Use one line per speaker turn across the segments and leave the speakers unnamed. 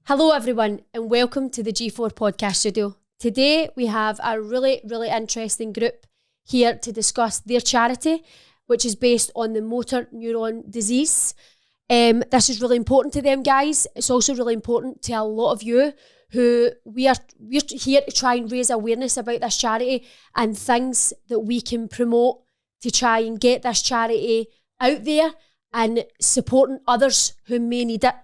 Hello everyone and welcome to the G4 podcast studio. Today we have a really interesting group here to discuss their charity, which is based on the motor neuron disease. This is really important to them guys. It's also really important to a lot of you who we're here to try and raise awareness about this charity and things that we can promote to try and get this charity out there and supporting others who may need it.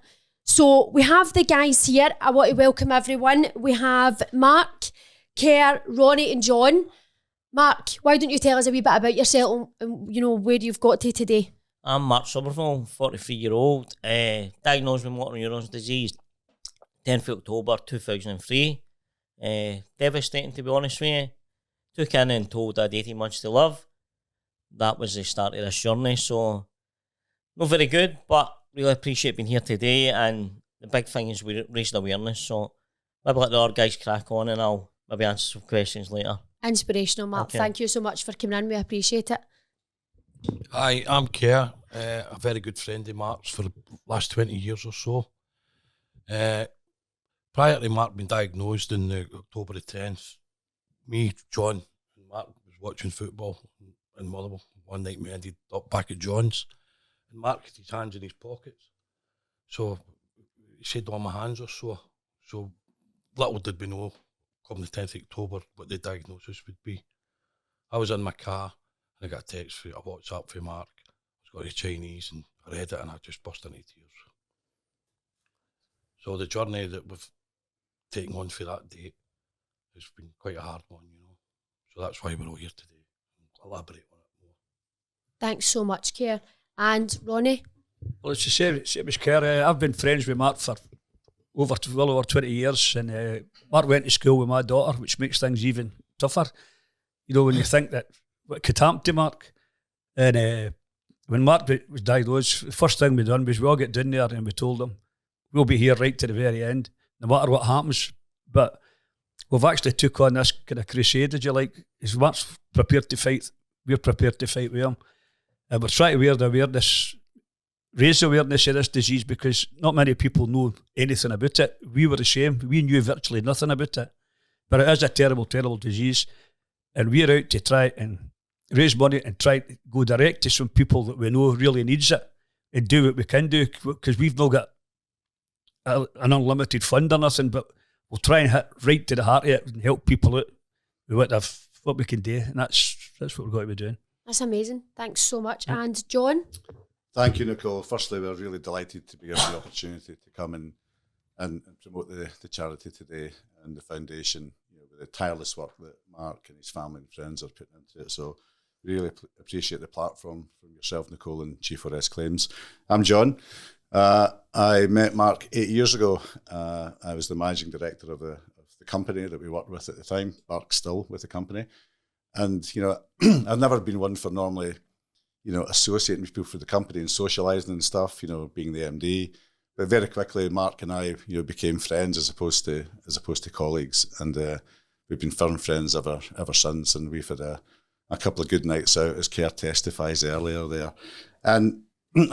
So we have the guys here. I want to welcome everyone. We have Mark, Kerr, Ronnie and John. Mark, why don't you tell us a wee bit about yourself and you know where you've got to today?
I'm Mark Sommerville, 43-year-old, diagnosed with motor neurone disease 10th October 2003. Devastating, to be honest with you. Took in and told I had 18 months to live. That was the start of this journey, so not very good, but really appreciate being here today. And the big thing is we raised awareness, so maybe let the other guys crack on and I'll maybe answer some questions later.
Inspirational, Mark. Thank you so much for coming in. We appreciate it.
Hi, I'm Kerr, a very good friend of Mark's for the last 20 years or so. Prior to Mark being diagnosed in October the 10th, me, John and Mark was watching football in Motherwell. One night we ended up back at John's and Mark had his hands in his pockets. So he said, "On my hands or so." So little did we know, come the 10th of October, what the diagnosis would be. I was in my car and I got a text, a WhatsApp from Mark. It's got the Chinese and I read it and I just burst into tears. So the journey that we've taken on for that date has been quite a hard one, you know. So that's why we're all here today. I'll elaborate on it more.
Thanks so much, Kerr. And Ronnie?
Well, it's the same as Kerr. I've been friends with Mark for well over 20 years, and Mark went to school with my daughter, which makes things even tougher. You know, when you think that what could happen to Mark. And when Mark was diagnosed, the first thing we done was we all get down there and we told him, we'll be here right to the very end, no matter what happens. But we've actually took on this kind of crusade, if you like. As Mark's prepared to fight, we're prepared to fight with him. And we're trying to raise the awareness of this disease because not many people know anything about it. We were the same. We knew virtually nothing about it. But it is a terrible, terrible disease. And we're out to try and raise money and try to go direct to some people that we know really needs it and do what we can do, because we've not got an unlimited fund or nothing, but we'll try and hit right to the heart of it and help people out with what we can do. And that's what we're going to be doing.
That's amazing. Thanks so much. And John?
Thank you, Nicole. Firstly, we're really delighted to be given the opportunity to come and promote the charity today and the foundation, you know, with the tireless work that Mark and his family and friends are putting into it. So really appreciate the platform from yourself, Nicole, and G4S Claims. I'm John. I met Mark 8 years ago. I was the managing director of the company that we worked with at the time. Mark's still with the company. And, you know, I've never been one for normally, you know, associating with people for the company and socialising and stuff, you know, being the MD. But very quickly, Mark and I, you know, became friends as opposed to colleagues. And we've been firm friends ever since. And we've had a couple of good nights out, as Kerr testifies earlier there. And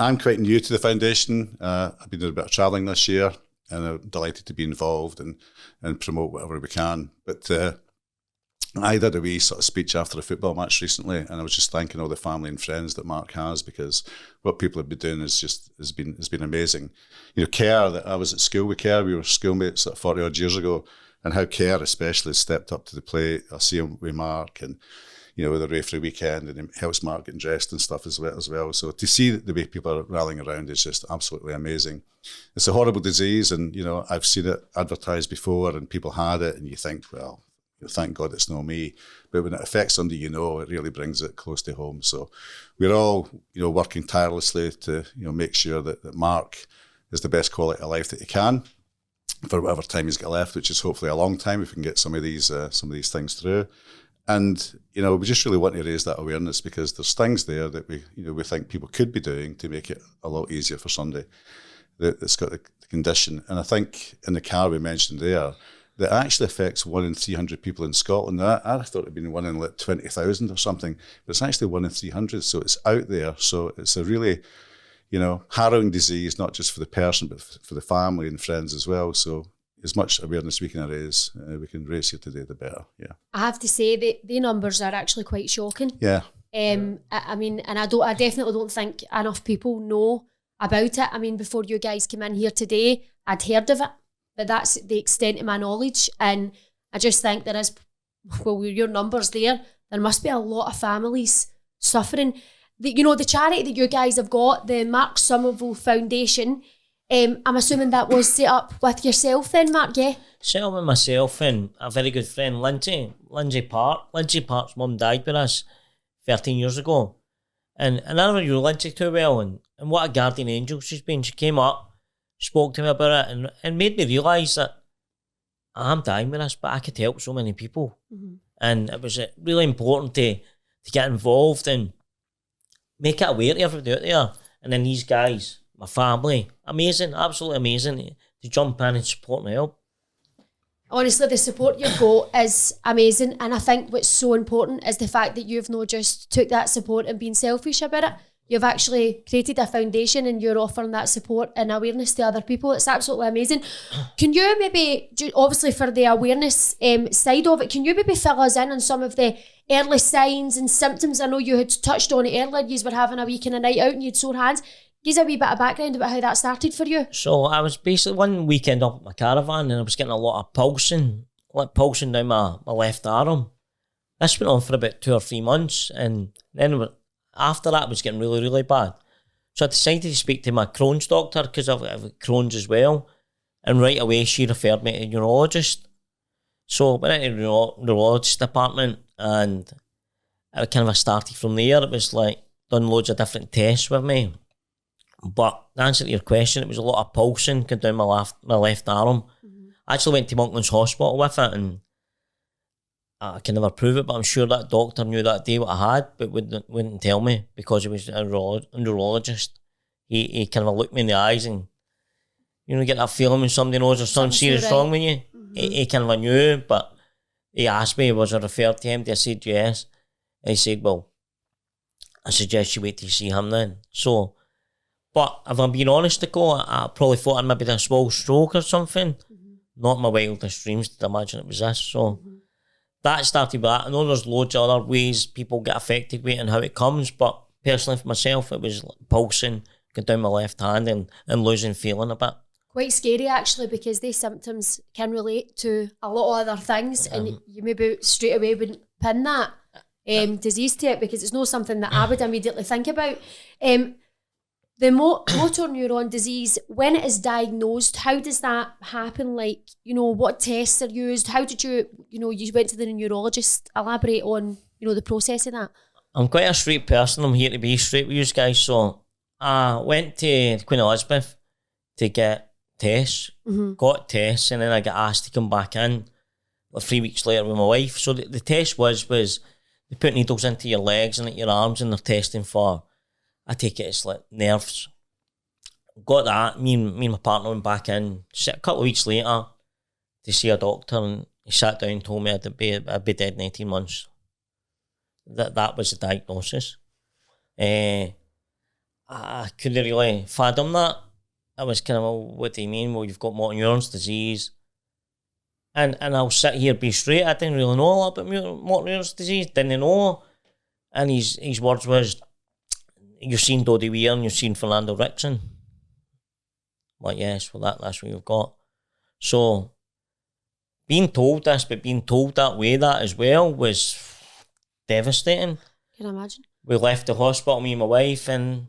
I'm quite new to the foundation. I've been doing a bit of travelling this year and I'm delighted to be involved and promote whatever we can. But I did a wee sort of speech after a football match recently, and I was just thanking all the family and friends that Mark has, because what people have been doing has been amazing. You know, Kerr, that I was at school with Kerr, we were schoolmates 40 odd years ago, and how Kerr especially stepped up to the plate. I see him with Mark, and you know, with the referee weekend, and he helps Mark getting dressed and stuff as well. So to see the way people are rallying around is just absolutely amazing. It's a horrible disease, and you know, I've seen it advertised before, and people had it, and you think, well, thank God it's not me. But when it affects somebody you know, it really brings it close to home. So we're all, you know, working tirelessly to, you know, make sure that Mark is the best quality of life that he can for whatever time he's got left, which is hopefully a long time if we can get some of these things through. And, you know, we just really want to raise that awareness, because there's things there that we think people could be doing to make it a lot easier for somebody that's got the condition. And I think in the car we mentioned there, that actually affects 1 in 300 people in Scotland. Now, I thought it'd been 1 in like 20,000 or something, but it's actually 1 in 300. So it's out there. So it's a really, you know, harrowing disease, not just for the person, but for the family and friends as well. So as much awareness we can raise here today, the better. Yeah.
I have to say that the numbers are actually quite shocking.
Yeah.
I mean, and I definitely don't think enough people know about it. I mean, before you guys came in here today, I'd heard of it, but that's the extent of my knowledge. And I just think there is, well, with your numbers there must be a lot of families suffering. The charity that you guys have got, the Mark Sommerville Foundation, I'm assuming that was set up with yourself then, Mark, yeah?
Set up with myself and a very good friend, Lindsay Park. Lindsay Park's mum died with us 13 years ago. And I never knew Lindsay too well, and what a guardian angel she's been. She came up, spoke to me about it, and made me realise that I'm dying with this, but I could help so many people. Mm-hmm. And it was really important to get involved and make it aware to everybody out there. And then these guys, my family, amazing, absolutely amazing to jump in and support and help.
Honestly, the support you've got is amazing, and I think what's so important is the fact that you've not just took that support and been selfish about it. You've actually created a foundation and you're offering that support and awareness to other people. It's absolutely amazing. Can you maybe, obviously for the awareness side of it, can you maybe fill us in on some of the early signs and symptoms? I know you had touched on it earlier. You were having a week and a night out and you had sore hands. Give us a wee bit of background about how that started for you.
So I was basically one weekend up at my caravan and I was getting a lot of pulsing down my left arm. This went on for about 2 or 3 months, and then after that it was getting really, really bad. So I decided to speak to my Crohn's doctor because I've got Crohn's as well, and right away she referred me to a neurologist. So I went into the neurologist department and I kind of started from there. It was like done loads of different tests with me. But to answer to your question, it was a lot of pulsing going down my left arm. Mm-hmm. I actually went to Monklands Hospital with it, and I can never prove it, but I'm sure that doctor knew that day what I had, but wouldn't tell me because he was a neurologist. He kind of looked me in the eyes and, you know, get that feeling when somebody knows there's something serious wrong with you. Mm-hmm. He kind of knew, but he asked me, was I referred to him? I said yes. And he said, well, I suggest you wait till you see him then. So, but if I'm being honest, I probably thought I maybe had a small stroke or something. Mm-hmm. Not my wildest dreams did I imagine it was this. So that started with that. I know there's loads of other ways people get affected with it and how it comes, but personally for myself, it was pulsing, going down my left hand and losing feeling a bit.
Quite scary actually, because these symptoms can relate to a lot of other things, and you maybe straight away wouldn't pin that disease to it because it's not something that I would immediately think about. The motor neuron disease, when it is diagnosed, how does that happen? Like, you know, what tests are used? How did you went to the neurologist? Elaborate on, the process of that.
I'm quite a straight person. I'm here to be straight with you guys. So I went to Queen Elizabeth to get tests, got tests, and then I got asked to come back in 3 weeks later with my wife. So the test was they put needles into your legs and your arms and they're testing for, I take it it's like nerves. Got that. Me and my partner went back in a couple of weeks later to see a doctor, and he sat down and told me I'd be dead in 18 months. That was the diagnosis. I couldn't really fathom that. I was kind of, well, what do you mean? Well, you've got motor neurons disease. And I'll sit here, be straight, I didn't really know a lot about motor neurons disease, didn't know. And his words was, you've seen Dodie Weir and you've seen Fernando Rickson. I'm like, yes, well, that's what you've got. So, being told this, but being told that way, that as well, was devastating.
Can I imagine? We
left the hospital, me and my wife, and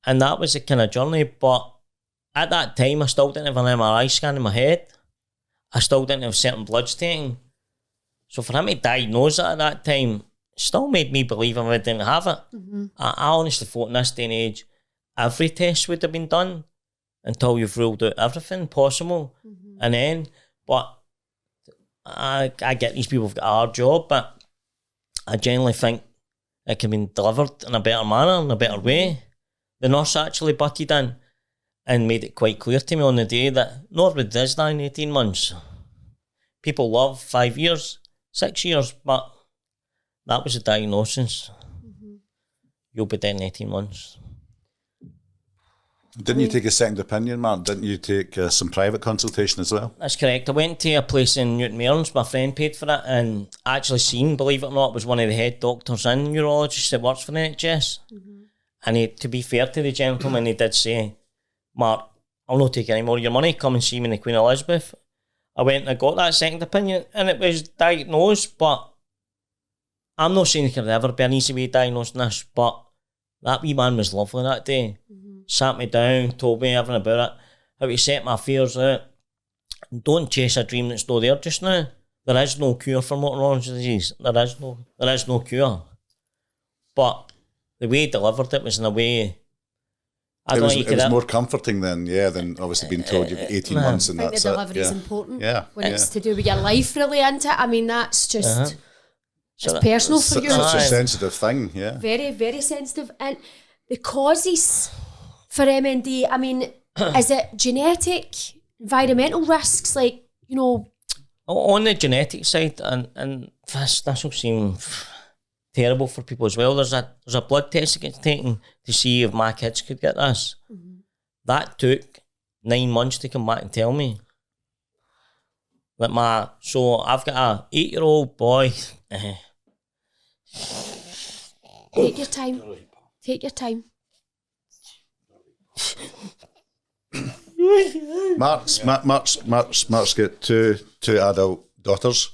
that was a kind of journey. But at that time, I still didn't have an MRI scan in my head. I still didn't have certain bloods taken. So for him to diagnose it at that time still made me believe I didn't have it. Mm-hmm. I honestly thought in this day and age, every test would have been done until you've ruled out everything possible. Mm-hmm. And then, but I get these people have got a hard job, but I genuinely think it can be delivered in a better manner, in a better way. The nurse actually butted in and made it quite clear to me on the day that Norwood is now in 18 months. People love 5 years, 6 years, but that was the diagnosis. Mm-hmm. You'll be dead in 18 months.
Didn't you take a second opinion, Mark? Didn't you take some private consultation as well?
That's correct. I went to a place in Newton Mearns, my friend paid for it, and actually seen, believe it or not, was one of the head doctors and neurologists that works for the NHS. And he, to be fair to the gentleman, he did say, Mark, I'll not take any more of your money, come and see me in the Queen Elizabeth. I went and I got that second opinion, and it was diagnosed, but I'm not saying there could ever be an easy way diagnosing this, but that wee man was lovely that day. Sat me down, told me everything about it, how he set my fears out. Don't chase a dream that's not there just now. There is no cure for motor neuron disease. There is no cure. But the way he delivered it was in a way,
It was more comforting than obviously being told you've got 18 months and
I think
that's
the
it.
delivery is important.
Yeah.
When it's to do with your life, really, isn't it? I mean, that's just it's personal for you.
Such a sensitive thing, yeah.
Very, very sensitive. And the causes for MND, I mean, is it genetic, environmental risks, like, you know?
On the genetic side, and this will seem terrible for people as well, there's a blood test that gets taken to see if my kids could get this. That took 9 months to come back and tell me. So I've got a 8-year-old boy.
Take your time. Take your time.
Mark's got two adult daughters,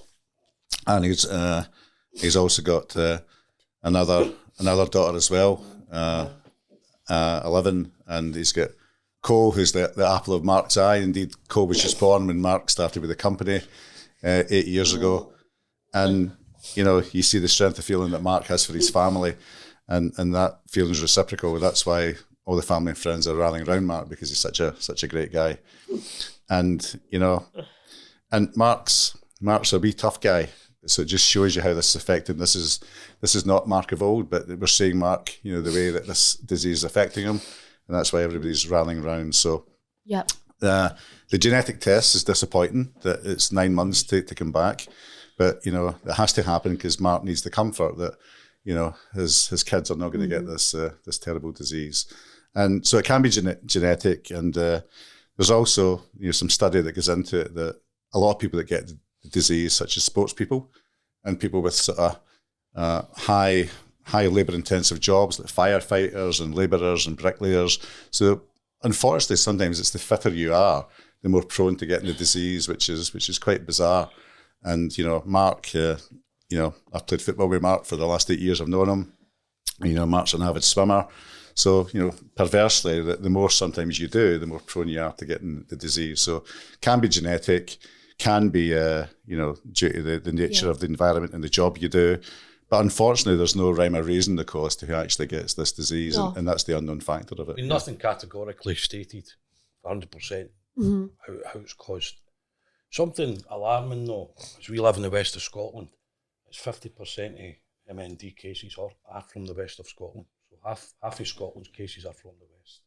and he's also got another daughter as well, 11, and he's got Cole, who's the apple of Mark's eye. Indeed, Cole was just born when Mark started with the company 8 years ago, and you know, you see the strength of feeling that Mark has for his family, and that feeling is reciprocal. That's why all the family and friends are rallying around Mark, because he's such a great guy. And you know, and Mark's a wee tough guy, so it just shows you how this is affecting. This is not Mark of old, but we're seeing Mark, you know, the way that this disease is affecting him, and that's why everybody's rallying around. So the genetic test is disappointing that it's 9 months to come back, but you know, it has to happen because Mark needs the comfort that, you know, his kids are not going to get this terrible disease. And so it can be genetic, and there's also, you know, some study that goes into it that a lot of people that get the disease, such as sports people and people with sort of high labour intensive jobs like firefighters and labourers and bricklayers. So unfortunately, sometimes it's the fitter you are, the more prone to getting the disease, which is quite bizarre. And you know, Mark, you know, I've played football with Mark for the last 8 years I've known him. You know, Mark's an avid swimmer. So, you know, perversely, the more sometimes you do, the more prone you are to getting the disease. So can be genetic, can be, you know, due to the nature of the environment and the job you do. But unfortunately, there's no rhyme or reason to cause to who actually gets this disease, and that's the unknown factor of it.
I mean, nothing categorically stated 100% how it's caused. Something alarming though, as we live in the west of Scotland, it's 50% of MND cases are from the west of Scotland. So half of Scotland's cases are from the west,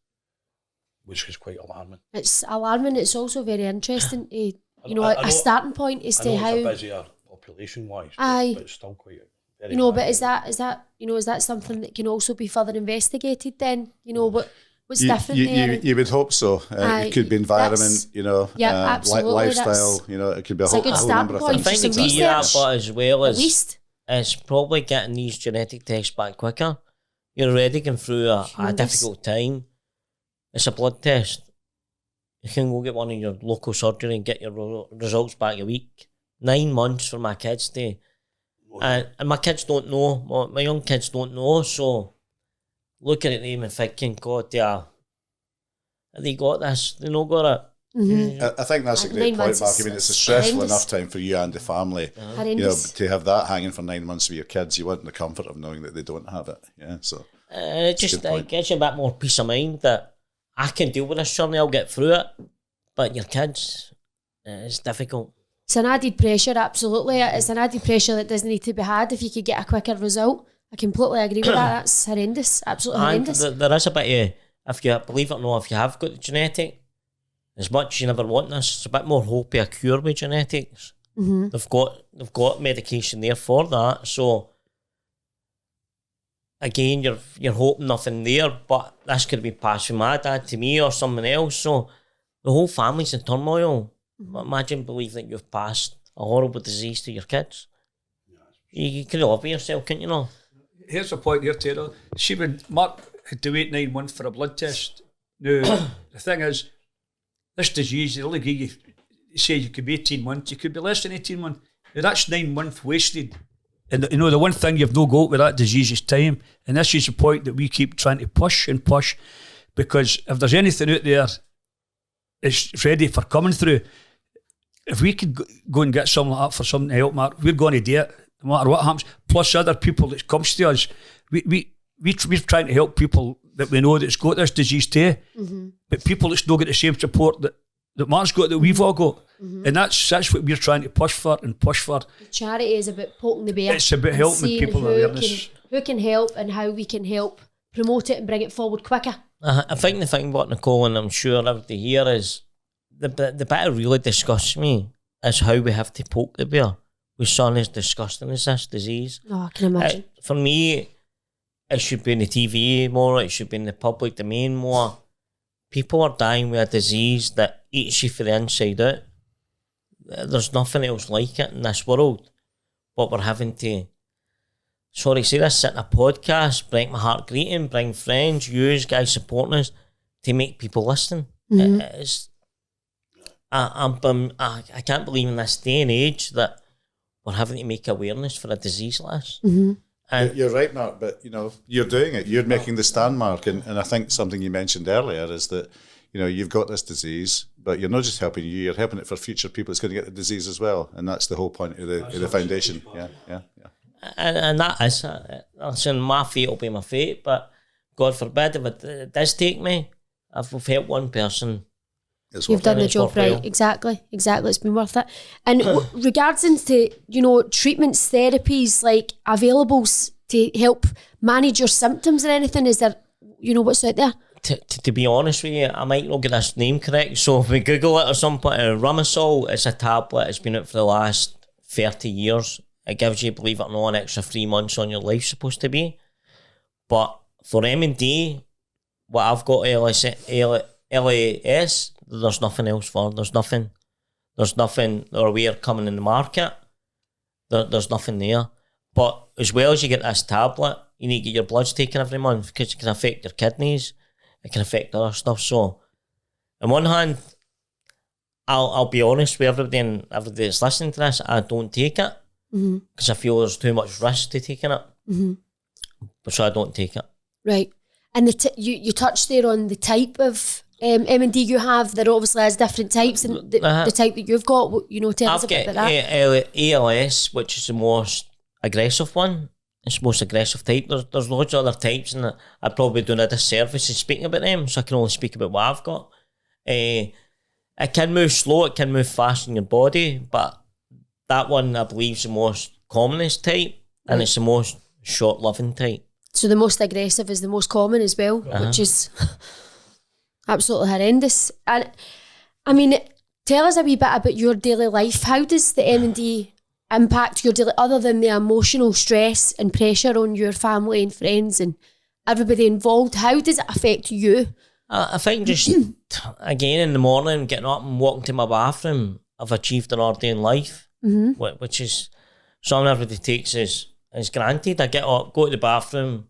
which is quite alarming.
It's alarming. It's also very interesting to, you know, a starting point as to how
it's a busier population-wise, but it's still quite very,
you know,
high.
but is that you know, is that something that can also be further investigated then? You know, what's different there?
You would hope so. It could be environment, you know, lifestyle, you know, it could be a whole number of things.
I think the key to that part as well is probably getting these genetic tests back quicker. You're already going through a difficult time. It's a blood test. You can go get one in your local surgery and get your results back a week. 9 months for my kids to... And my kids don't know. My young kids don't know, so looking at them and thinking, God, have they got this? They not got it.
Mm-hmm.
I think that's a great point, Mark. I mean, it's a stressful enough time for you and the family. You know, to have that hanging for 9 months with your kids, you want the comfort of knowing that they don't have it. Yeah, so
it just gives you a bit more peace of mind that I can deal with this journey. I'll get through it. But your kids, it's difficult.
It's an added pressure, absolutely. It's an added pressure that doesn't need to be had if you could get a quicker result. I completely agree with that. That's horrendous, absolutely horrendous.
There is a bit of, if you believe it or not, if you have got the genetic, as much as you never want this, it's a bit more hope of a cure with genetics. Mm-hmm. They've got medication there for that. So again, you're hoping nothing there, but this could be passed from my dad to me or someone else. So the whole family's in turmoil. Imagine believing that you've passed a horrible disease to your kids. You could live with yourself, couldn't you know?
Here's a point here, Taylor. See, when Mark had to wait 9 months for a blood test. Now, the thing is, this disease, they only give you, say you could be 18 months, you could be less than 18 months. Now, that's 9 months wasted. And, you know, the one thing you've no got with that disease is time. And this is the point that we keep trying to push and push. Because if there's anything out there that's ready for coming through, if we could go and get something like that for something to help, Mark, we're going to do it, no matter what happens. Plus other people that comes to us, we're trying to help people that we know that's got this disease too, but people that still get the same support that Mark's got, that we've all got. And that's what we're trying to push for.
Charity is about poking the bear.
It's about helping people awareness.
Who can help and how we can help promote it and bring it forward quicker.
I think the thing about Nicole, and I'm sure everybody here, is the bit that really disgusts me is how we have to poke the bear with something as disgusting as this disease.
Oh, I can imagine.
For me, it should be in the TV more, it should be in the public domain more. People are dying with a disease that eats you from the inside out. There's nothing else like it in this world. But we're having to, sorry to say this, sit in a podcast, break my heart greeting, bring friends, you guys supporting us to make people listen. I can't believe in this day and age that we're having to make awareness for a disease like this.
And you're right, Mark, but you know, you're doing it. You're making the stand, Mark. And I think something you mentioned earlier is that, you know, you've got this disease, but you're not just helping you're helping it for future people that's going to get the disease as well. And that's the whole point of the foundation. Yeah.
And that is, listen, my fate will be my fate, but God forbid if it does take me, if we've helped one person,
you've done the job right. Exactly. It's been worth it. And regards into, you know, treatments, therapies, like availables to help manage your symptoms or anything, is there, you know, what's out there?
To be honest with you, I might not get this name correct, so if we Google it or something, Rumisol is a tablet. It's been out for the last 30 years. It gives you, believe it or not, an extra 3 months on your life, supposed to be. But for M&D, what I've got, LAS, there's nothing else for. There's nothing or we're coming in the market. There's nothing there. But as well as you get this tablet, you need to get your bloods taken every month because it can affect your kidneys. It can affect other stuff. So, on one hand, I'll be honest with everybody and everybody that's listening to this, I don't take it because I feel there's too much risk to taking it. So I don't take it.
Right. And you touched there on the type of M&D you have. There obviously has different types, and the type that you've got, you know, tell us a bit about that.
ALS, which is the most aggressive one. It's the most aggressive type. There's loads of other types, and I'd probably do a disservice in speaking about them, so I can only speak about what I've got. It can move slow, it can move fast in your body, but that one, I believe, is the most commonest type, and it's the most short-living type. So
the most aggressive is the most common as well, which is absolutely horrendous. And I mean, tell us a wee bit about your daily life. How does the M&D impact your daily, other than the emotional stress and pressure on your family and friends and everybody involved? How does it affect you?
I think just, again, in the morning, getting up and walking to my bathroom, I've achieved an ordained life, which is something everybody takes as granted. I get up, go to the bathroom,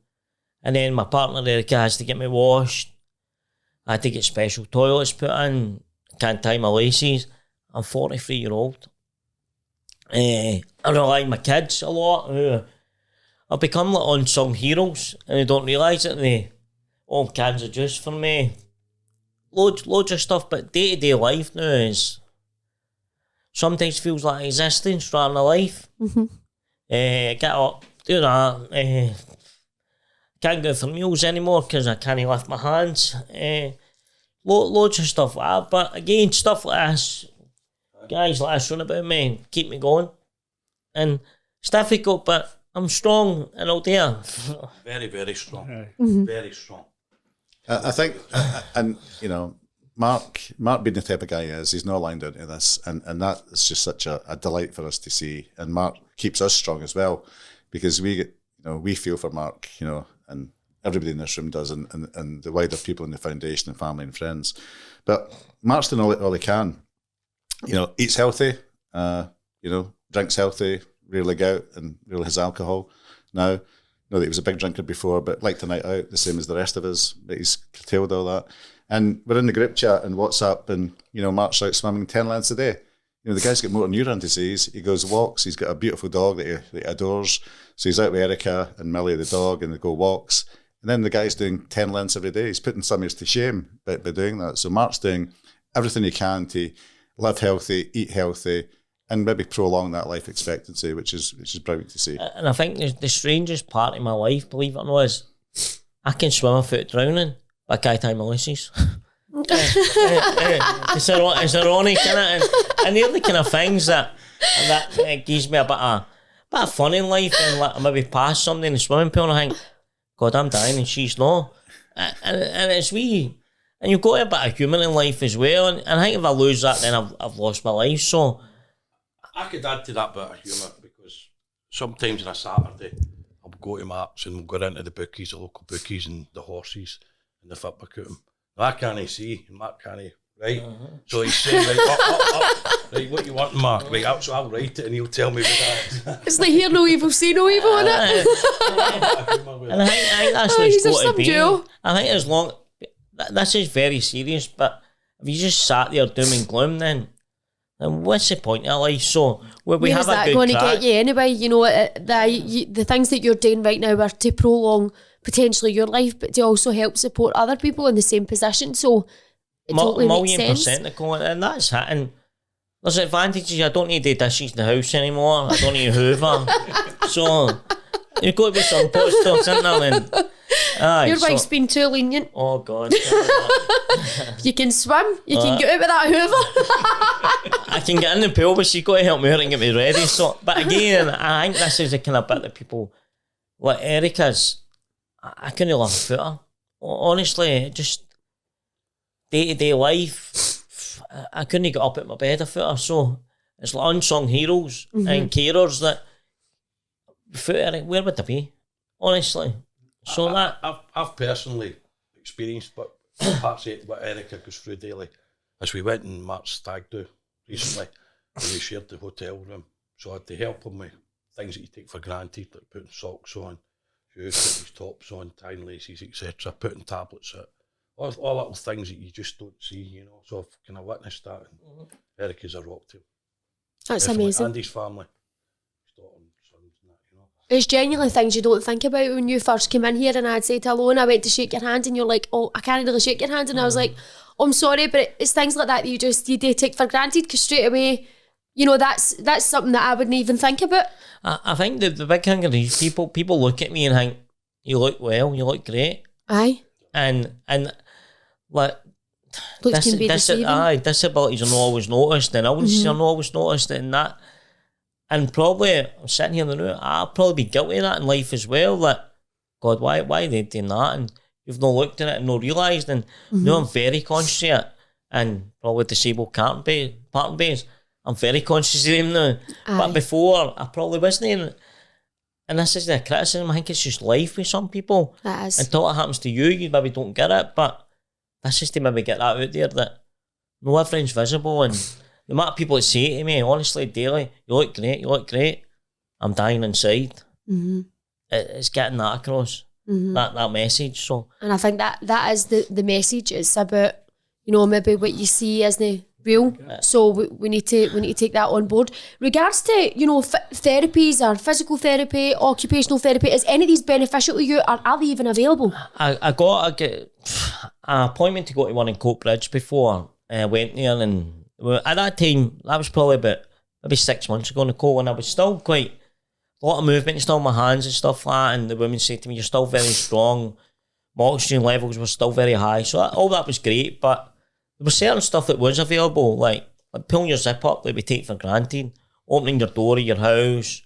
and then my partner Erica has to get me washed. I had to get special toilets put in. I can't tie my laces. I'm 43-year-old. I rely on my kids a lot. I've become like unsung heroes, and they don't realise it. They all cans of juice for me. Loads of stuff, but day-to-day life now is sometimes feels like existence rather than a life. Get up, do that. Can't go for meals anymore because I can't lift my hands. Loads of stuff like that. But again, stuff like this, guys like this run about me, keep me going. And it's difficult, but I'm strong and I'll do it.
Very, very strong. Very strong.
I think, and you know, Mark being the type of guy he is, he's not lined into this, and that is just such a delight for us to see. And Mark keeps us strong as well, because we feel for Mark, you know, and everybody in this room does, and the wider people in the foundation and family and friends. But Mark's doing all he can. Eats healthy, drinks healthy, rarely go out and rarely has alcohol now. Know that he was a big drinker before, but liked a night out, the same as the rest of us, but he's curtailed all that. And we're in the group chat and WhatsApp, and, Mark's out swimming 10 lengths a day. The guy's got motor neuron disease. He goes walks. He's got a beautiful dog that he adores. So he's out with Erica and Millie, the dog, and they go walks. And then the guy's doing 10 lengths every day. He's putting some of us to shame by doing that. So Mark's doing everything he can to live healthy, eat healthy, and maybe prolong that life expectancy, which is brilliant to see.
And I think the strangest part of my life, believe it or not, is I can swim without drowning, but I can't tie my laces. It's ironic, isn't it? And they're the kind of things that gives me a bit of fun in life, and like, maybe pass somebody in the swimming pool and I think, God, I'm dying and she's not. And it's wee. And you've got a bit of humour in life as well. And I think if I lose that, then I've lost my life. So
I could add to that bit of humour, because sometimes on a Saturday I'll go to Mark's and we'll go into the bookies, the local bookies, and the horses and the football cooking. I can't see, and Mark can't, right? So he's saying, right, up, right, what you want, Mark? Right, so I'll write it and he'll tell me what that.
It's like hear no evil, see no evil, isn't it?
And I think that's what it's got to be. I think as long, this is very serious, but if you just sat there doom and gloom, then what's the point of life? So we have a good
that going to get you anyway? The things that you're doing right now are to prolong potentially your life, but to also help support other people in the same position. So it totally makes sense.
%, Nicole, and that's it. And there's advantages. I don't need the dishes in the house anymore. I don't need a Hoover. So you've got to be some positives, isn't there? And,
your wife's been too lenient.
Oh God.
You can swim, you can get out with that Hoover.
I can get in the pool, but she's got to help me out and get me ready. So, but again, I think this is the kind of bit that people, like Erica's, I couldn't live without her. Honestly, just day-to-day life, I couldn't get up at my bed without her. So it's like unsung heroes and carers that without her, where would they be? Honestly. So
I've personally experienced parts of what Erica goes through daily. As we went in Mark's stag do recently, and we shared the hotel room, so I had to help him with things that you take for granted, like putting socks on, shoes, putting his tops on, tying laces, etc., putting tablets out, all little things that you just don't see, So I've kind of witnessed that, and Erica's a rock to him.
That's
definitely.
amazing.
And his family, his daughter and sons and that,
It's genuinely things you don't think about when you first came in here, and I'd say hello and I went to shake your hand and you're like, oh, I can't really shake your hand, and I was like, oh, I'm sorry, but it's things like that you do take for granted, because straight away, that's something that I wouldn't even think about.
I think the big thing is people look at me and think, you look well, you look great.
Aye.
And like,
looks can be deceiving.
Disabilities are not always noticed, and illnesses are not always noticed, and that. And probably, I'm sitting here in the room, I'll probably be guilty of that in life as well. Like, God, why are they doing that? And you've not looked at it and not realised. And now I'm very conscious of it. And probably disabled partner base, I'm very conscious of them now. Aye. But before, I probably wasn't. And this is the criticism. I think it's just life with some people.
That is.
Until it happens to you, you maybe don't get it. But this is to maybe get that out there, that no everything's visible. And the amount of people that say to me, honestly, daily, you look great, I'm dying inside. It's getting that across, that message. So,
and I think that is the message. It's about, maybe what you see isn't real. So we need to take that on board. Regards to, therapies or physical therapy, occupational therapy, is any of these beneficial to you, or are they even available?
I got an appointment to go to one in Coatbridge before. I went there, and at that time, that was probably about maybe 6 months ago, Nicole, and I was still quite a lot of movement still in my hands and stuff like that, and the women said to me, you're still very strong, my oxygen levels were still very high, so all that was great, but there was certain stuff that was available, like pulling your zip up that we take for granted, opening your door of your house,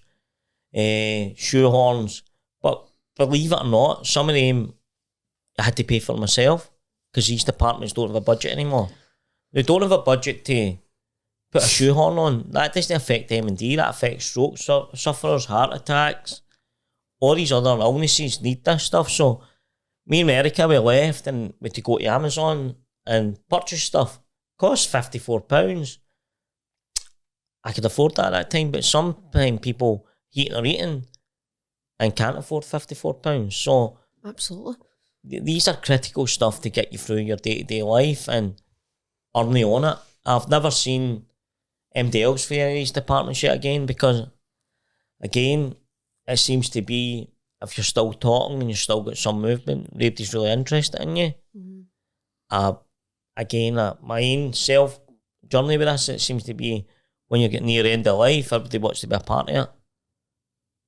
shoe horns, but believe it or not, some of them I had to pay for myself, because these departments don't have a budget anymore. They don't have a budget to put a shoehorn on. That doesn't affect M&D, that affects stroke sufferers, heart attacks, all these other illnesses need this stuff. So me in America, we left and we had to go to Amazon and purchase stuff. Cost £54. I could afford that at that time, but sometimes people eating or eating and can't afford £54. So
Absolutely.
These are critical stuff to get you through your day-to-day life and earning on it. I've never seen MD else for any of these departments yet again, because again, it seems to be, if you're still talking and you've still got some movement, nobody's really interested in you. Again, my own self journey with this, it seems to be when you get near the end of life, everybody wants to be a part of it.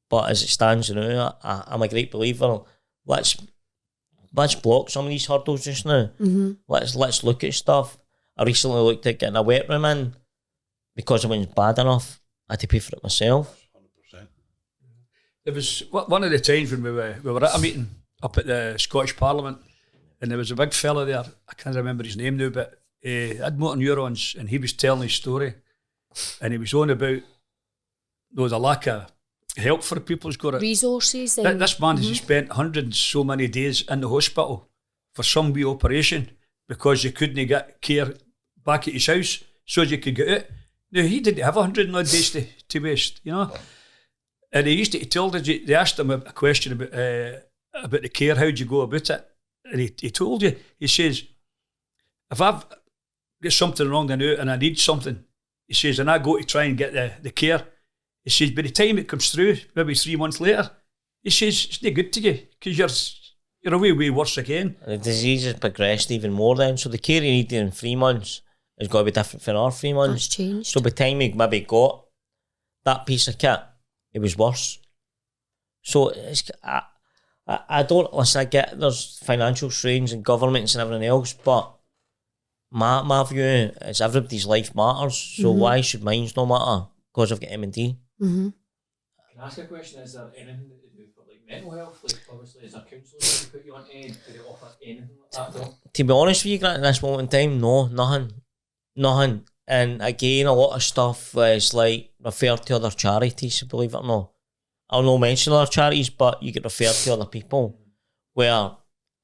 But as it stands now, I'm a great believer. Let's block some of these hurdles just now. Let's look at stuff. I recently looked at getting a wet room in because it wasn't bad enough. I had to pay for it myself.
100%.
There was one of the times when we were at a meeting up at the Scottish Parliament, and there was a big fella there. I can't remember his name now, but he had motor neurons, and he was telling his story, and he was on about the lack of help for people who's got it.
Resources.
This man has spent 100 and so many days in the hospital for some wee operation because you couldn't get care back at his house so you could get out. Now, he didn't have 100 and odd days to waste, you know. And he used to tell they asked him a question about the care, how do you go about it? And he told you, he says, if I've got something wrong now and I need something, he says, and I go to try and get the care, he says, by the time it comes through, maybe 3 months later, he says, it's not good to you because you're way worse again.
The disease has progressed even more then, so the care you need in 3 months has got to be different for our 3 months.
That's changed.
So by the time you maybe got that piece of kit, it was worse. So I don't, listen, I get there's financial strains and governments and everything else, but my view is everybody's life matters, so why should mine's not matter? Because I've got M&D.
Can I ask a question? Is there anything that they do for like mental health? Like obviously, is there counsellors that put you on end? Do they offer anything like that at all?
To be honest with you, Grant, at this moment in time, no, nothing. And again, a lot of stuff is like referred to other charities, believe it or not. I'll not mention other charities, but you get referred to other people. Where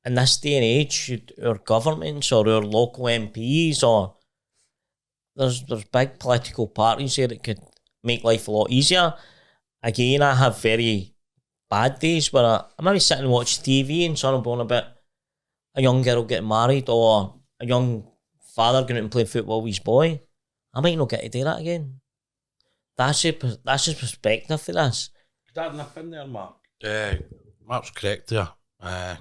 in this day and age, should our governments or our local MPs or there's big political parties here that could make life a lot easier. Again, I have very bad days where I maybe sit and watch TV and something going about a young girl getting married or a young father going out and playing football with his boy. I might not get to do that again. That's his perspective for this.
Could I nip in there, Mark? Mark's correct there. A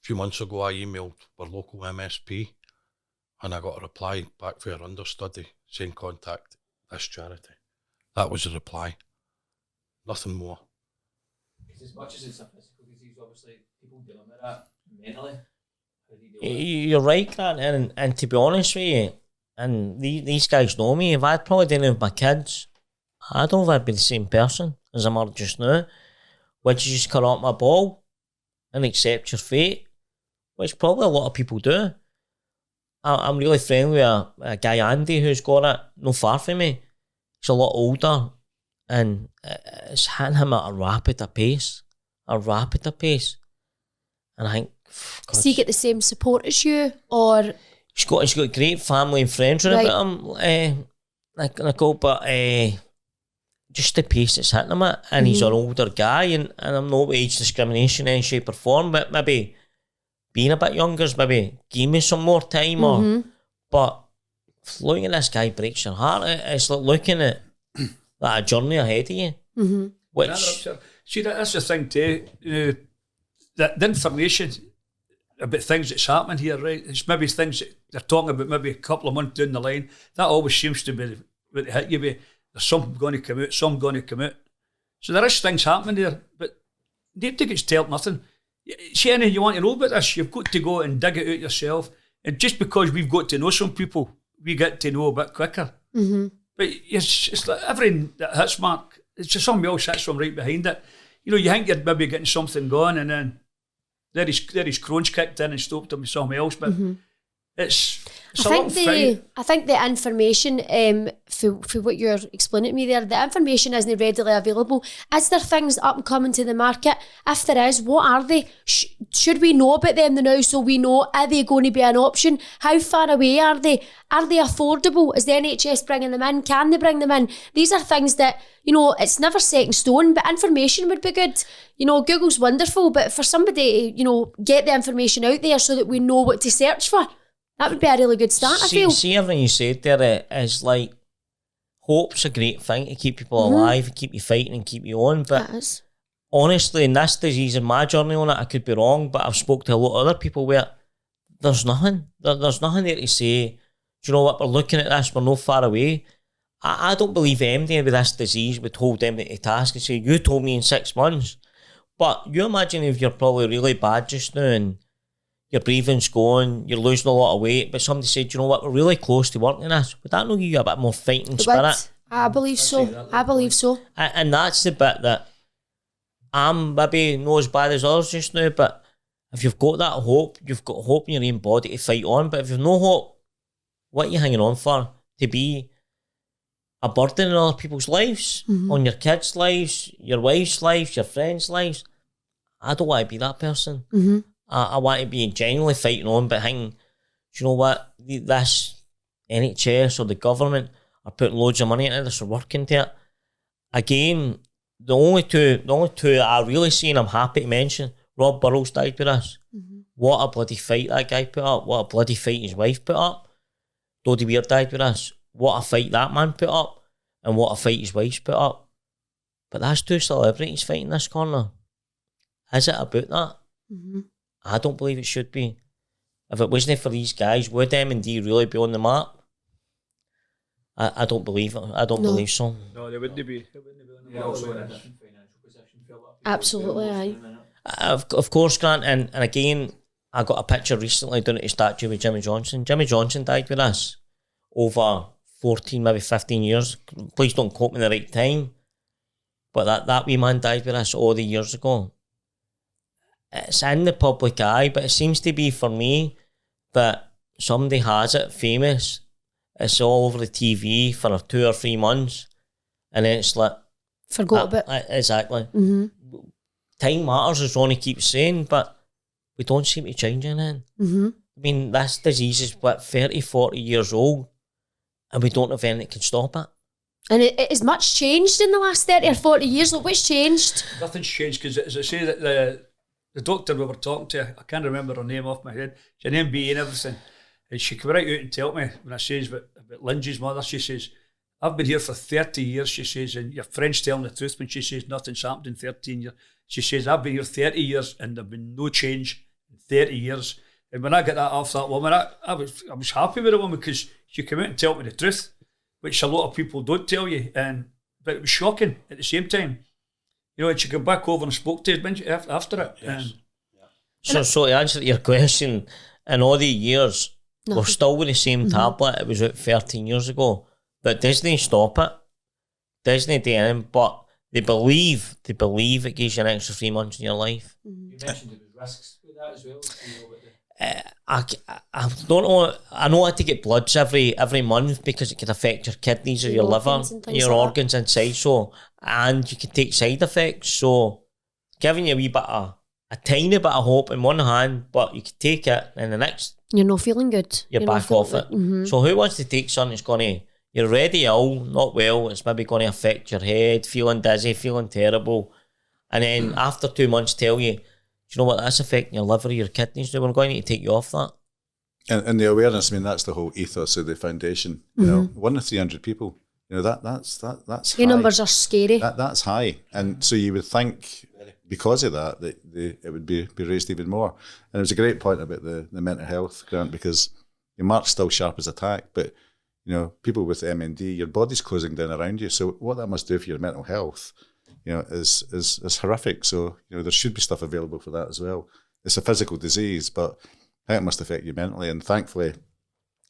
few months ago, I emailed our local MSP and I got a reply back for our understudy saying contact this charity. That was the reply. Nothing more.
Because as much as it's a physical disease, obviously people dealing with that mentally. How do you deal with it?
You're right, Grant, and to be honest with you, and these guys know me, if I'd probably done it with my kids, I don't think I'd be the same person as I'm just now, which is just cut out my ball and accept your fate, which probably a lot of people do. I'm really friendly with a guy, Andy, who's got it not far from me. He's a lot older and it's hitting him at a rapid pace. And I think,
does he get the same support as you, or
he's got great family and friends around him, Nicole, but just the pace it's hitting him at, and he's an older guy, and I'm not with age discrimination in any shape or form, but maybe being a bit younger is maybe give me some more time, but looking at this guy breaks your heart. It's like looking at that a journey ahead of you. Which,
see, that's the thing too. That the information about things that's happening here, right? It's maybe things that they're talking about maybe a couple of months down the line. That always seems to be what hit you with. There's something going to come out, some going to come out. So there is things happening there, but nobody gets told nothing. See, anything you want to know about this, you've got to go and dig it out yourself. And just because we've got to know some people, we get to know a bit quicker. But it's like everything that hits Mark, it's just somebody else hits from right behind it. You know, you think you're maybe getting something going, and then there his Crohn's kicked in and stopped him with something else. But it's
I
a long thing.
think the information, for what you're explaining to me there, the information isn't readily available. Is there things up and coming to the market? If there is, what are they? Should we know about them now so we know, are they going to be an option? How far away are they? Are they affordable? Is the NHS bringing them in? Can they bring them in? These are things that, it's never set in stone, but information would be good. Google's wonderful, but for somebody to, get the information out there so that we know what to search for, that would be a really good start, I feel.
See everything you said there is like, hope's a great thing to keep people alive, keep you fighting and keep you on. But honestly, in this disease, in my journey on it, I could be wrong, but I've spoke to a lot of other people where there's nothing. There's nothing there to say, do you know what, we're looking at this, we're no far away. I don't believe MD with this disease would hold them to task and say, you told me in 6 months. But you imagine if you're probably really bad just now and your breathing's going, you're losing a lot of weight, but somebody said, you know what, we're really close to working this. Would that not give you a bit more fighting spirit?
I believe so. I believe so.
And that's the bit that I'm maybe not as bad as others just now, but if you've got that hope, you've got hope in your own body to fight on. But if you've no hope, what are you hanging on for? To be a burden in other people's lives, on your kids' lives, your wife's lives, your friends' lives? I don't want to be that person. I want to be genuinely fighting on, but thinking, do you know what, this NHS or the government are putting loads of money into this or working to it. Again, the only two that I really see and I'm happy to mention, Rob Burrows died with us. What a bloody fight that guy put up. What a bloody fight his wife put up. Dodie Weir died with us. What a fight that man put up, and what a fight his wife's put up. But that's 2 celebrities fighting this corner. Is it about that? I don't believe it should be. If it wasn't for these guys, would M&D really be on the map? I don't believe it. I don't believe so.
No, they wouldn't be.
They're also in a different financial position.
Absolutely, aye.
Of course, Grant, and again, I got a picture recently down at a statue with Jimmy Johnson. Jimmy Johnson died with us over 14, maybe 15 years. Please don't quote me the right time. But that wee man died with us all the years ago. It's in the public eye, but it seems to be for me that somebody has it famous. It's all over the TV for 2 or 3 months, and then it's like
forgot about.
Exactly. Time matters, as Ronnie keeps saying, but we don't seem to change anything. I mean, this disease is 30, 40 years old, and we don't have anything that can stop it.
And it has much changed in the last 30 or 40 years. Look, what's changed?
Nothing's changed, because as I say, that the doctor we were talking to, I can't remember her name off my head, she's an MBA and everything, and she came right out and told me, when I says about Lindsay's mother, she says, I've been here for 30 years, she says, and your friend's telling the truth when she says nothing's happened in 13 years. She says, I've been here 30 years and there's been no change in 30 years. And when I got that off that woman, I was happy with the woman, because she came out and told me the truth, which a lot of people don't tell you, but it was shocking at the same time. And she came back over and spoke to us after it.
Yes.
So to answer your question, in all the years, we're still with the same tablet. It was out 13 years ago. But Disney stop it. Disney do anything, but they believe it gives you an extra 3 months in your life.
You mentioned there was risks with that as well.
I don't know. I know I had to get bloods every month because it could affect your kidneys or your liver, your organs inside. So, and you could take side effects. So, giving you a wee bit of a tiny bit of hope in one hand, but you could take it, and the next
you're not feeling good.
You're back off it. So, who wants to take something that's going to? You're already ill, not well. It's maybe going to affect your head, feeling dizzy, feeling terrible, and then after 2 months, tell you, do you know what, that's affecting your liver, your kidneys. We're going to need to take you off that.
And the awareness, I mean, that's the whole ethos of the foundation. You know, 1 in 300 people. That's
the
high.
numbers are scary.
That's high, and so you would think because of that it would be raised even more. And it was a great point about the mental health, Grant, because Mark's still sharp as a tack, but people with MND, your body's closing down around you. So what that must do for your mental health, is horrific. So there should be stuff available for that as well. It's a physical disease, but how it must affect you mentally. And thankfully,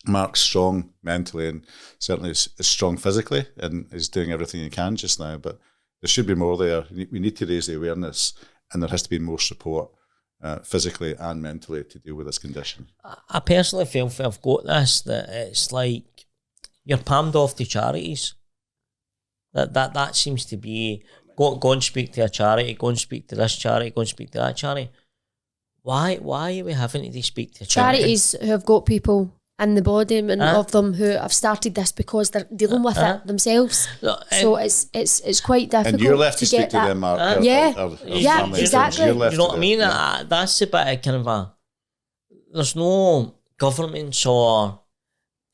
Mark's strong mentally and certainly is strong physically and is doing everything he can just now. But there should be more there. We need to raise the awareness, and there has to be more support. physically and mentally to deal with this condition.
I personally feel if I've got this, that it's like you're palmed off to charities. That seems to be, go and speak to a charity, go and speak to this charity, go and speak to that charity. Why are we having to speak to
charities who have got people in the body and of them who have started this because they're dealing with it themselves? So it's quite difficult.
And you're left to speak
get
to
that.
them, Mark.
Yeah, exactly.
You're left
you know what
to
I mean?
yeah.
That's a bit of kind of a, there's no governments or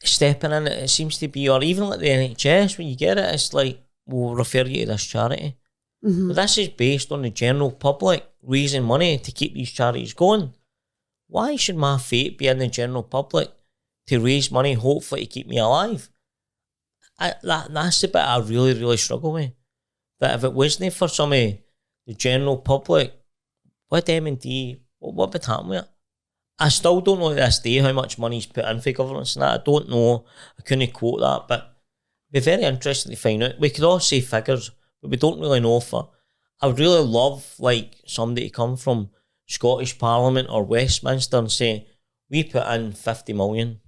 stepping in. It seems to be, or even like the NHS, when you get it, it's like, we'll refer you to this charity. But this is based on the general public raising money to keep these charities going. Why should my fate be in the general public to raise money, hopefully to keep me alive? That's the bit I really, really struggle with. That if it wasn't for some of the general public, what M&D, what would happen with it? I still don't know to this day how much money's put in for governments and that. I don't know. I couldn't quote that, but it'd be very interesting to find out. We could all say figures, but we don't really know for. I would really love like somebody to come from Scottish Parliament or Westminster and say, we put in 50 million.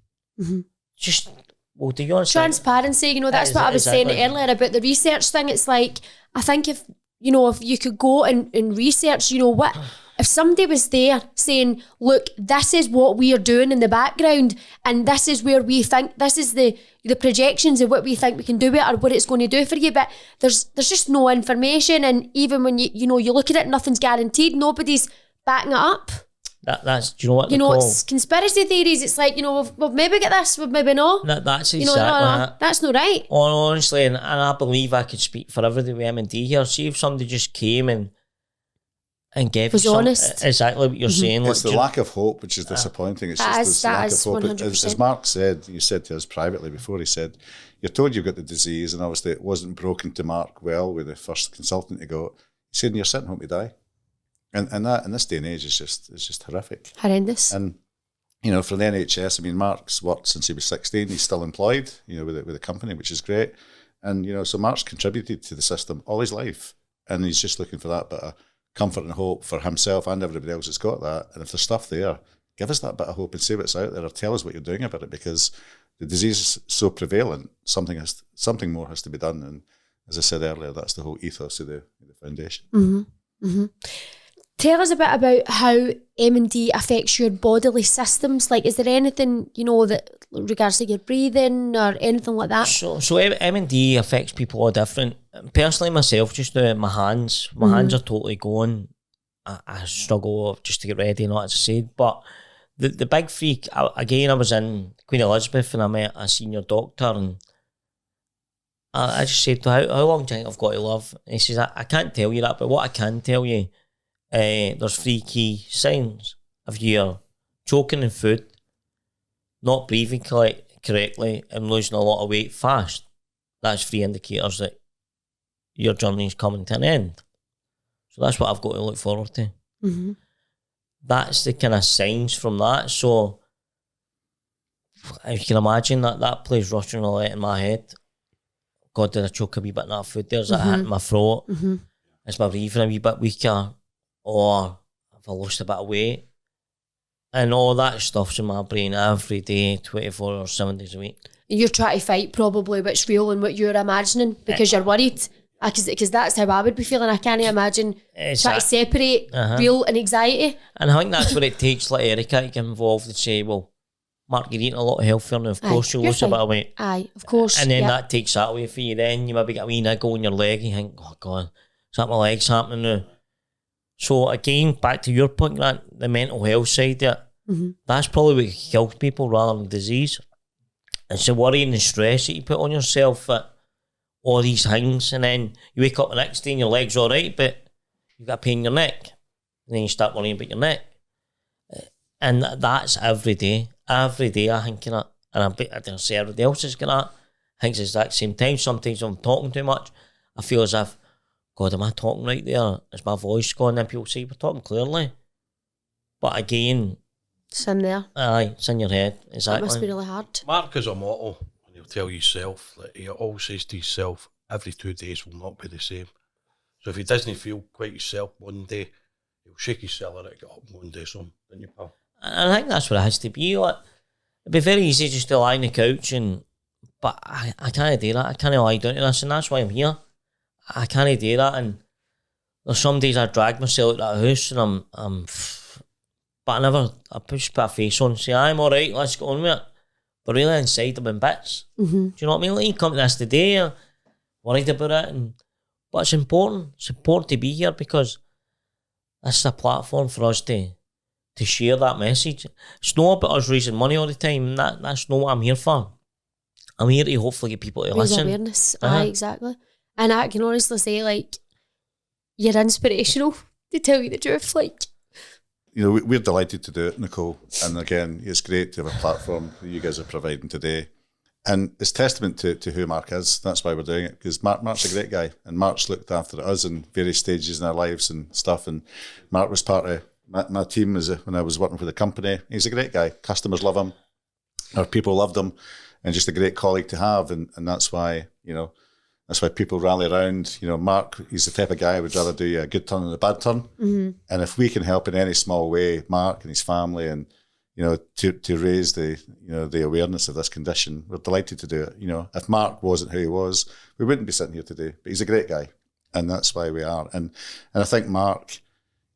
Just, well, do you understand?
Transparency, you know, that's what I was saying earlier about the research thing. It's like, I think if you could go and research, you know, what if somebody was there saying, look, this is what we are doing in the background and this is where we think, this is the projections of what we think we can do it or what it's going to do for you, but there's just no information, and even when you look at it, nothing's guaranteed, nobody's backing it up.
That's do you know what
it's conspiracy theories. It's like, we've maybe get this, we've maybe not.
That's exactly
that's not right.
Honestly, and I believe I could speak for everybody with M&D here. See if somebody just came and gave
was honest.
Exactly what you're saying.
It's the lack of hope which is disappointing. It's just this lack of hope.
100%.
As Mark said, you said to us privately before, he said, you're told you've got the disease, and obviously it wasn't broken to Mark well with the first consultant he got. He said, you're sitting home to die. And that in this day and age is just horrific.
Horrendous.
And for the NHS, I mean, Mark's worked since he was 16. He's still employed, with the company, which is great. And so Mark's contributed to the system all his life, and he's just looking for that bit of comfort and hope for himself and everybody else that's got that. And if there's stuff there, give us that bit of hope and say what's out there, or tell us what you're doing about it, because the disease is so prevalent. Something more has to be done. And as I said earlier, that's the whole ethos of the foundation.
Tell us a bit about how M&D affects your bodily systems. Like, is there anything, that regards to your breathing or anything like that?
So M&D affects people all different. Personally, myself, just my hands are totally going. I struggle just to get ready, as I said. But the big freak, I was in Queen Elizabeth and I met a senior doctor, and I just said, how long do you think I've got to live? And he says, I can't tell you that, but what I can tell you, there's 3 key signs of you're choking on food, not breathing correctly, and losing a lot of weight fast. That's 3 indicators that your journey is coming to an end. So that's what I've got to look forward to. That's the kind of signs from that. So you can imagine that plays rushing a lot in my head. God, did I choke a wee bit in that food? There's that hit in my throat. Is my breathing a wee bit weaker? Or have I lost a bit of weight? And all that stuff's in my brain every day, 24 or 7 days a week.
You're trying to fight probably what's real and what you're imagining because you're worried. Because that's how I would be feeling. I can't imagine trying to separate real and anxiety.
And I think that's what it takes, like Erica, to get involved and say, well, Mark, you're eating a lot healthier now. Of course you'll lose a bit of weight.
Aye, of course.
And then that takes that away for you. Then you maybe get a wee niggle in your leg and you think, oh God, is that my leg's happening now? So again, back to your point, Grant, the mental health side of it, that's probably what kills people rather than disease. It's the worry and the stress that you put on yourself at all these things, and then you wake up the next day and your leg's all right, but you've got a pain in your neck, and then you start worrying about your neck. And that's every day. Every day I think of that, and I don't say everybody else is going that. I think it's the exact same time. Sometimes I'm talking too much. I feel as if, God, am I talking right there? Is my voice gone? Then people say, we're talking clearly. But again,
it's in there.
Aye, it's in your head. Exactly.
That must be really hard.
Mark has a motto, and he'll tell himself, that he always says to himself, every 2 days will not be the same. So if he doesn't feel quite himself one day, he'll shake his cellar to get up and go and do something, don't you, pal?
And I think that's what it has to be. Like, it'd be very easy just to lie on the couch, but I can't do that. I can't lie down to this, and that's why I'm here. I can't do that, and there's some days I drag myself out of that house, and but I push put a face on and say, I'm alright, let's get on with it. But really inside I'm in bits.
Mm-hmm.
Do you know what I mean? Like, you come to this today, you're worried about it, but it's important. It's important to be here because this is a platform for us to share that message. It's not about us raising money all the time. That's not what I'm here for. I'm here to hopefully get people to
Raise
listen.
awareness. Aye, exactly. And I can honestly say, like, you're inspirational, to tell you the truth. Like,
you know, we're delighted to do it, Nicole. And again, it's great to have a platform that you guys are providing today. And it's testament to who Mark is. That's why we're doing it, because Mark's a great guy, and Mark's looked after us in various stages in our lives and stuff. And Mark was part of my team when I was working for the company. He's a great guy. Customers love him. Our people loved him, and just a great colleague to have. And that's why, you know, that's why people rally around. You know, Mark, he's the type of guy who would rather do a good turn than a bad turn.
mm-hmm.
And if we can help in any small way, Mark and his family, and you know, to raise the awareness of this condition, we're delighted to do it. You know, if Mark wasn't who he was, we wouldn't be sitting here today. But he's a great guy, and that's why we are. And I think Mark,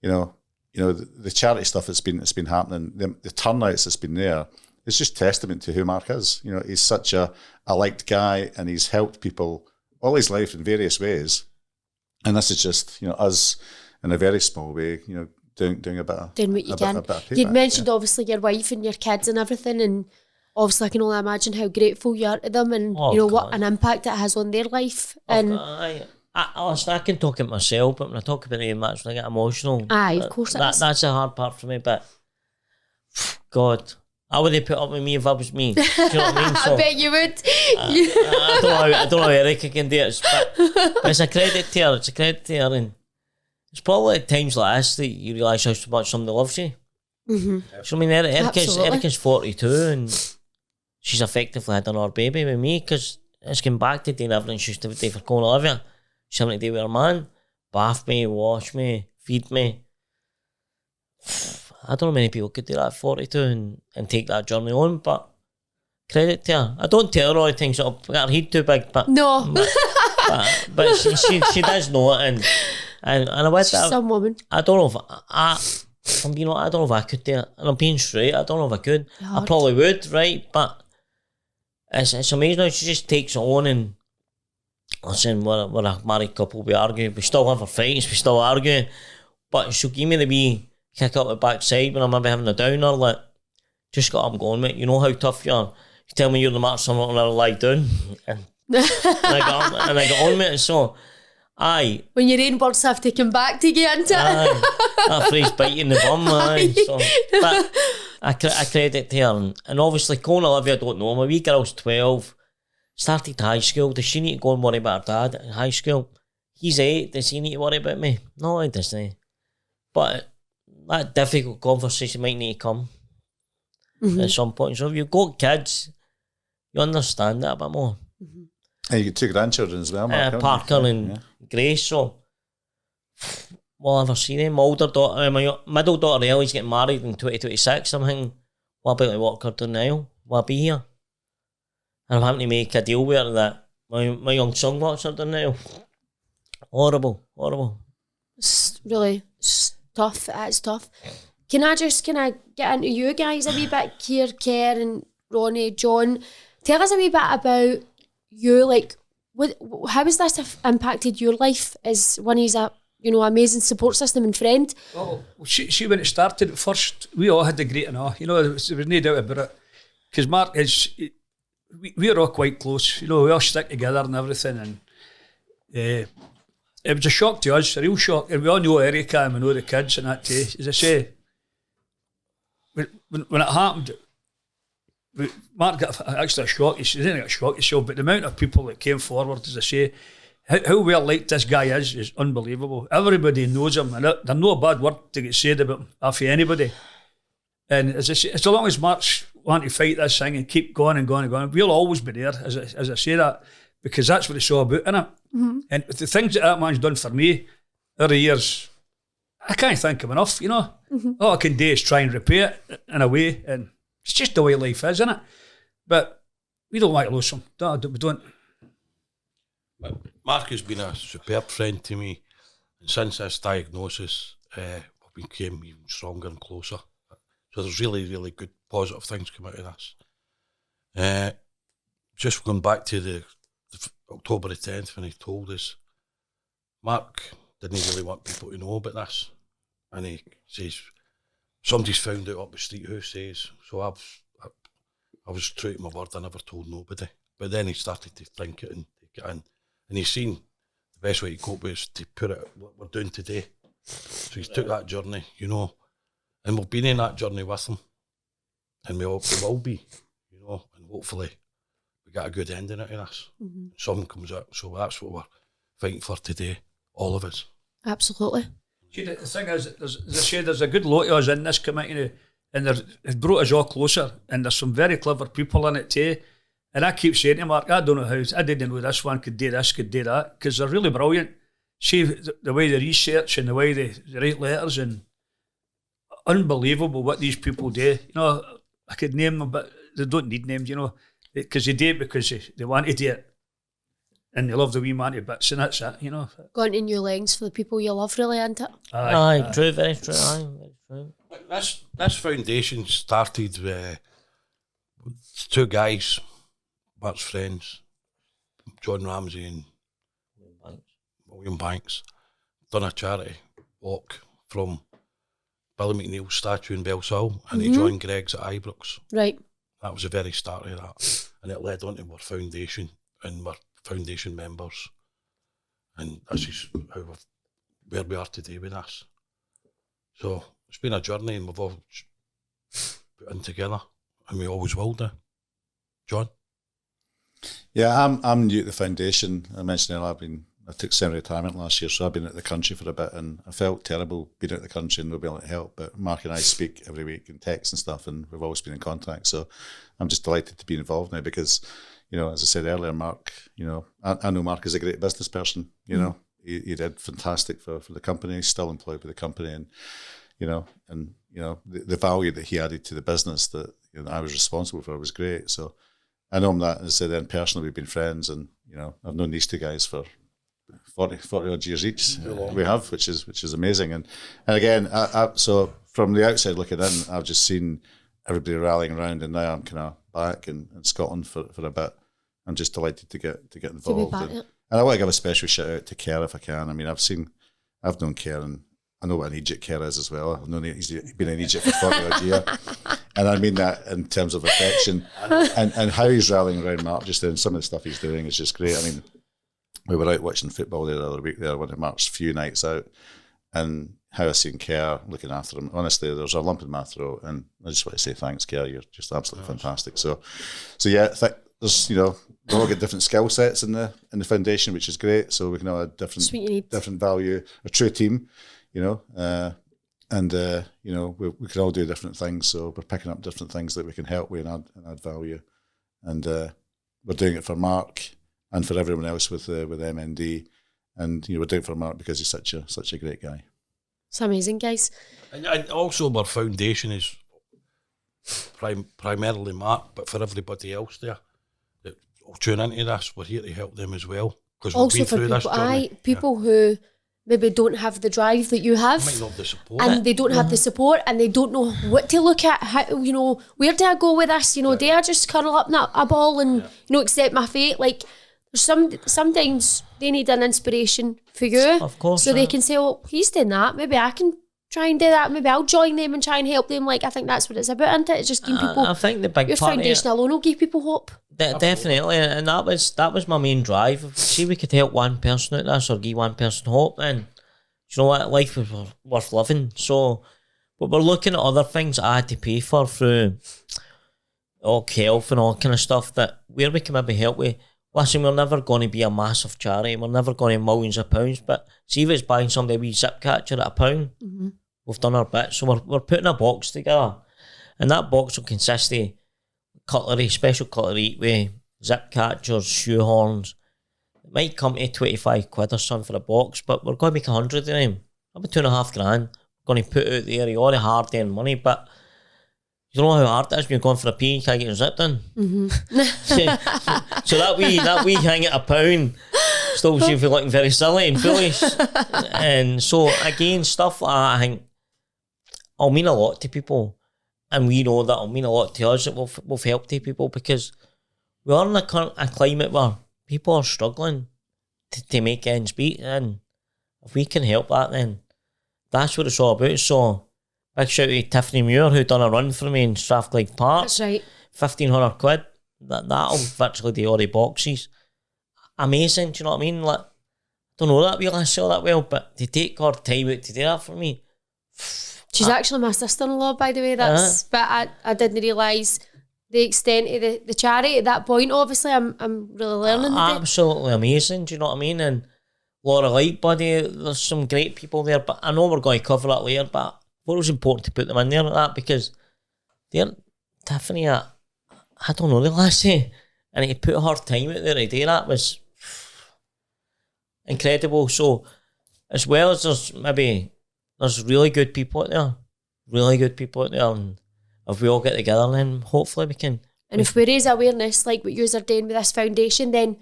you know, the charity stuff that's been happening, the turnouts that's been there, it's just testament to who Mark is. You know, he's such a liked guy, and he's helped people all his life in various ways. And this is just, you know, us in a very small way, you know, doing a bit of
doing what you can.
Bit of
You'd
payback,
mentioned obviously your wife and your kids and everything, and obviously I can only imagine how grateful you are to them, and you know what an impact it has on their life. And
I can talk about myself, but when I talk about them, that's when I get emotional.
Aye, of course
that's the hard part for me. But God, I wouldn't put up with me if I was me. Do you know what I mean? So,
I bet you would.
I don't know how Erica can do it, but it's a credit to her. It's a credit to her, and it's probably at times like this that you realise how much somebody loves you.
Mm-hmm.
So I mean, Erica's 42, and she's effectively had another baby with me, because it's going back to doing everything she used to do for Con Olivia. She's having to do with her man, bath me, wash me, feed me. I don't know many people could do that at 42 and take that journey on, but credit to her. I don't tell her all the things that I've got her head too big, but
no.
but she does know it, and I wish that
some woman.
I don't know if I'm being honest, I don't know if I could do it, and I'm being straight. I don't know if I could.
Hard.
I probably would, right? But it's amazing how she just takes it on. And listen, we're a married couple. We argue. We still have our fights. We still argue. But she'll give me the wee kick up the backside when I'm maybe having a downer. Like, just got up and going, mate. You know how tough you are. You tell me you're the Mark Sommerville, and I'll lie down. And I got on with it. So, aye.
When your own birds have to come back to get into it.
Aye. That phrase biting the bum, aye. So, but I credit to her. And obviously, Con Olivia, I don't know. My wee girl's 12. Started high school. Does she need to go and worry about her dad in high school? He's 8. Does he need to worry about me? No, he doesn't. But that difficult conversation might need to come at some point. So if you've got kids, you understand that a bit more.
Mm-hmm. And you got 2 grandchildren as well, Mark,
Parker and Grace. So we'll never see them. My older daughter, my middle daughter Ellie's getting married in 2026. I'm thinking, what about to walk her down the aisle? Will I be here? And I'm having to make a deal with her that my young son walks her down the aisle. Horrible.
It's really tough. It's tough. Can I get into you guys a wee bit here, Kerr and Ronnie, John? Tell us a wee bit about you. Like, how has this impacted your life as one of a amazing support system and friend?
Well, she when it started at first, we all had a great enough. You know, there was no doubt about it. Because Mark is, we're all quite close. You know, we all stick together and everything. And it was a shock to us, a real shock. And we all know Erica and we know the kids and that too. As I say, when it happened, Mark got actually a shock. He didn't get a shock himself, but the amount of people that came forward, as I say, how well liked this guy is unbelievable. Everybody knows him, and there's no bad word to get said about him off of anybody. And as I say, as long as Mark's wanting to fight this thing and keep going and going and going, we'll always be there, as I say that, because that's what it's all about, innit? Mm-hmm. And the things that man's done for me over the years, I can't think of enough, you know. All I can do is try and repair it in a way, and it's just the way life is, isn't it? But we don't want to lose him. We don't.
But Mark has been a superb friend to me, and since this diagnosis, we became even stronger and closer. So there's really, really good positive things come out of this. Just going back to the October the 10th when he told us, Mark didn't really want people to know about this, and he says somebody's found out up the street who says. So I was true to my word. I never told nobody. But then he started to think it and take it in, and he's seen the best way to cope with is to put it what we're doing today. So he's took that journey, you know, and we've been in that journey with him, and we will be, you know, and hopefully we get a good ending out of this. Something comes out, so that's what we're fighting for today, all of us.
Absolutely.
See, the thing is, as I said, there's a good lot of us in this committee, and it's brought us all closer, and there's some very clever people in it too. And I keep saying to Mark, I don't know how, I didn't know this one could do this, could do that, because they're really brilliant. See the way they research and the way they write letters, and unbelievable what these people do. You know, I could name them, but they don't need names, you know, because they do it because they want to do it. And they love the wee man to bits, and that's it, you know.
Going to new lengths for the people you love, really, isn't it?
Aye, true, very true, very true.
This foundation started with two guys, Mark's friends, John Ramsey and William Banks, done a charity walk from Billy McNeil's statue in Bellsall, and he joined Greg's at Ibrox.
Right.
That was the very start of that, and it led on to our foundation and our foundation members, and this is where we are today with us. So it's been a journey, and we've all put in together, and we always will do. John?
Yeah, I'm new to the foundation. I mentioned earlier, I took semi-retirement last year, so I've been out of the country for a bit, and I felt terrible being out of the country and not being able to help. But Mark and I speak every week in text and stuff, and we've always been in contact. So I'm just delighted to be involved now because, you know, as I said earlier, Mark, you know, I know Mark is a great business person. You know, he did fantastic for the company. He's still employed with the company, and you know, the value that he added to the business that I was responsible for was great. So I know him that, as I said, then personally we've been friends, and you know, I've known these two guys for 40 odd years each. We have, which is amazing. And again, so from the outside looking in, I've just seen everybody rallying around, and now I'm kind of back in Scotland for a bit. I'm just delighted to get involved. And I want to give a special shout out to Kerr if I can. I mean, I've known Kerr, and I know what an Egypt Kerr is as well. I've known he's been in Egypt for 40 odd years. And I mean that in terms of affection and how he's rallying around Mark just then. Some of the stuff he's doing is just great. I mean, we were out watching football the other week there, one of Mark's few nights out, and how I seen Kerr looking after him. Honestly, there's a lump in my throat, and I just want to say thanks, Kerr. You're just absolutely fantastic. So yeah, there's we all get different skill sets in the foundation, which is great. So we can all have different value, a true team, and we can all do different things. So we're picking up different things that we can help with and add value, and we're doing it for Mark and for everyone else with MND, and we're doing it for Mark because he's such a great guy.
It's amazing, guys.
And also our foundation is primarily Mark, but for everybody else there that will tune into this, we're here to help them as well, because we've been through this journey.
People who maybe don't have the drive that you have,
might not have the support,
and they don't have the support, and they don't know what to look at. How, where do I go with this? Do I just curl up in a ball and accept my fate? Like, sometimes they need an inspiration for you,
of course,
so they can say, "Oh, he's doing that. Maybe I can try and do that. Maybe I'll join them and try and help them." Like, I think that's what it's about, isn't it? It's just giving people.
I think the big
your
part
foundation alone will give people hope.
Definitely, and that was my main drive. See, we could help one person out this or give one person hope, then you know what, life was worth living. So, but we're looking at other things I had to pay for through health and all kind of stuff that where we can maybe help with. Listen, we're never going to be a massive charity. We're never going to millions of pounds. But see if it's buying somebody a wee zip catcher at £1, we've done our bit. So we're putting a box together. And that box will consist of cutlery, special cutlery with zip catchers, shoehorns. It might come to 25 quid or something for a box, but we're going to make 100 of them. about $2,500. Going to put out there all the hard-earned money, but you don't know how hard it is when you're going for a pee and you can't get your zip done. So that wee hang at £1 still seems to be looking very silly and foolish. And so again, stuff like that, I think will mean a lot to people, and we know that it'll mean a lot to us. It will help to people, because we are in a climate where people are struggling to make ends meet, and if we can help that, then that's what it's all about. So big shout out to Tiffany Muir, who done a run for me in Strathclyde Park.
That's right.
£1,500. That'll virtually do all the boxes. Amazing, do you know what I mean? Like, I don't know that we'll sell that well, but to take her time out to do that for me.
She's actually my sister-in-law, by the way. But I didn't realise the extent of the charity at that point. Obviously, I'm really learning.
Absolutely amazing, do you know what I mean? And Laura Lightbody, there's some great people there, but I know we're going to cover that later, but I thought it was important to put them in there like that, because they're Tiffany, I don't know the lassie, and to put her time out there to do that was incredible. So as well as there's really good people out there, and if we all get together, then hopefully we can.
And if we raise awareness like what you are doing with this foundation, then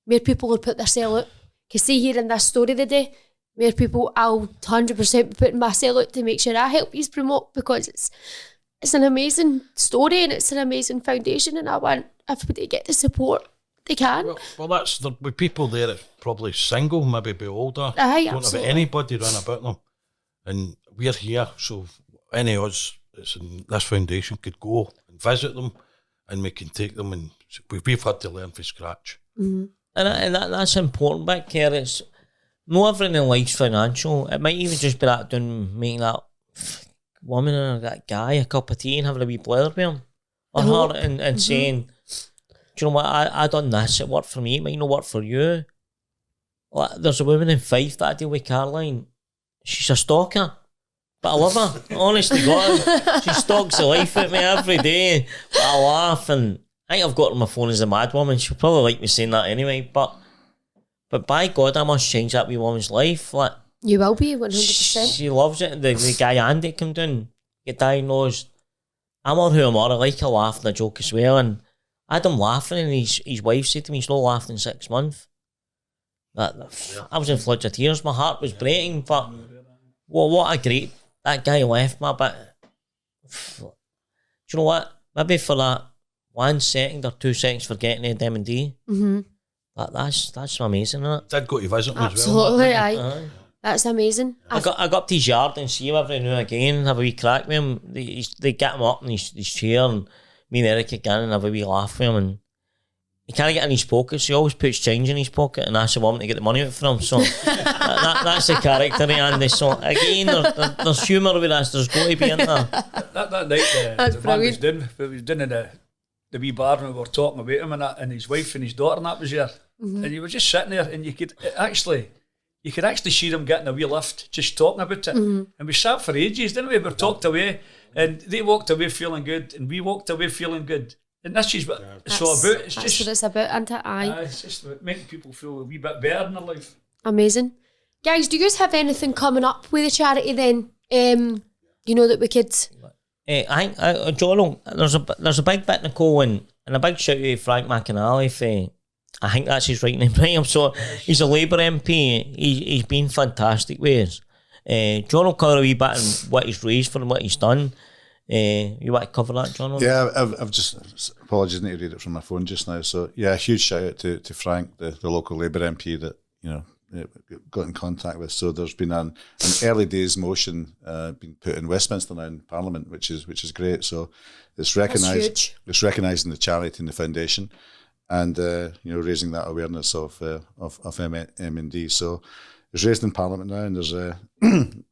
more people will put their sale out. Because see here in this story today, more people, I'll 100% be putting my sale out to make sure I help you promote, because it's an amazing story and it's an amazing foundation, and I want everybody to get the support they can.
Well, that's the with people there that's probably single, maybe be older,
Aye,
don't
absolutely.
have anybody run about them, and we're here, so any of us that's in this foundation could go and visit them, and we can take them, and we've had to learn from scratch.
Mm-hmm.
And that's important back here. It's not everything in life's financial. It might even just be that making that woman or that guy a cup of tea and having a wee blather with him or her, and saying, do you know what, I done this, it worked for me, it might not work for you. Like, there's a woman in Fife that I deal with, Caroline. She's a stalker, but I love her. Honest to God, she stalks the life out of me every day. But I laugh, and I think I've got her on my phone as a mad woman. She'll probably like me saying that anyway. But by God, I must change that wee woman's life. Like,
You will be 100%.
she loves it. The guy Andy come down, get diagnosed. I'm all who I'm all. I like a laugh and a joke as well. And I had him laughing, and his wife said to me, he's not laughed in 6 months. I was in floods of tears. My heart was breaking. But what a great, that guy left me. But do you know what? Maybe for that 1 second or 2 seconds forgetting the M&D.
Mm-hmm.
That's amazing, isn't it?
Did go to visit him as well.
Absolutely, aye.
Aye.
That's amazing.
I go up to his yard and see him every now and again and have a wee crack with him. They get him up in his chair, and me and Eric again and have a wee laugh with him, and he can't get in his pockets. He always puts change in his pocket and asks the woman to get the money out for him. So that's the character of Andy. So again, there's humour with us. There's got to be in there.
That night,
That's
the man was
brilliant.
doing in the wee bar, and we were talking about him, and his wife and his daughter, and that was there. And you were just sitting there, and you could actually see them getting a wee lift, just talking about it. And we sat for ages, didn't we? We were talked away, and they walked away feeling good, and we walked away feeling good. And that's just what it's all about. It's
That's
just
what it's about, isn't it? Aye.
it's just making people feel a wee bit better in their life.
Amazing. Guys, do you guys have anything coming up with the charity then? You know, that we could...
I think, John, there's a big bit, Nicole, and a big shout out to Frank McAnally for, I think that's his right name, right? So he's a Labour MP. He's been fantastic with us. John will cover a wee bit on what he's raised for and what he's done. You want to cover that, John?
Yeah, I've just, apologies, I need to read it from my phone just now. So yeah, a huge shout out to Frank, the local Labour MP that, you know, got in contact with. So there's been an early days motion being put in Westminster now in Parliament, which is great. So it's recognised. It's recognising the charity and the foundation, and you know, raising that awareness of M&D. So it's raised in Parliament now, and there's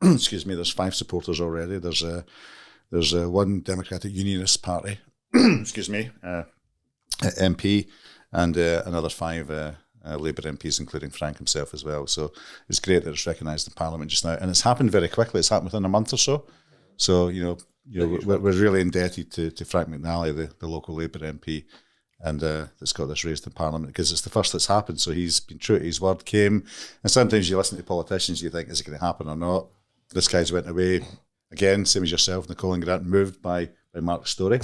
excuse me, there's 5 supporters already. There's one Democratic Unionist Party, excuse me, MP, and another 5 Labour MPs, including Frank himself as well. So it's great that it's recognised in Parliament just now, and it's happened very quickly. It's happened within a month or so. So you know we're really indebted to Frank McNally, the local Labour MP, and that's got this raised in Parliament, because it's the first that's happened. So he's been true to his word. Came, and sometimes you listen to politicians, you think, is it going to happen or not? this guy's went away again, same as yourself, Nicole and Grant, moved by Mark's story,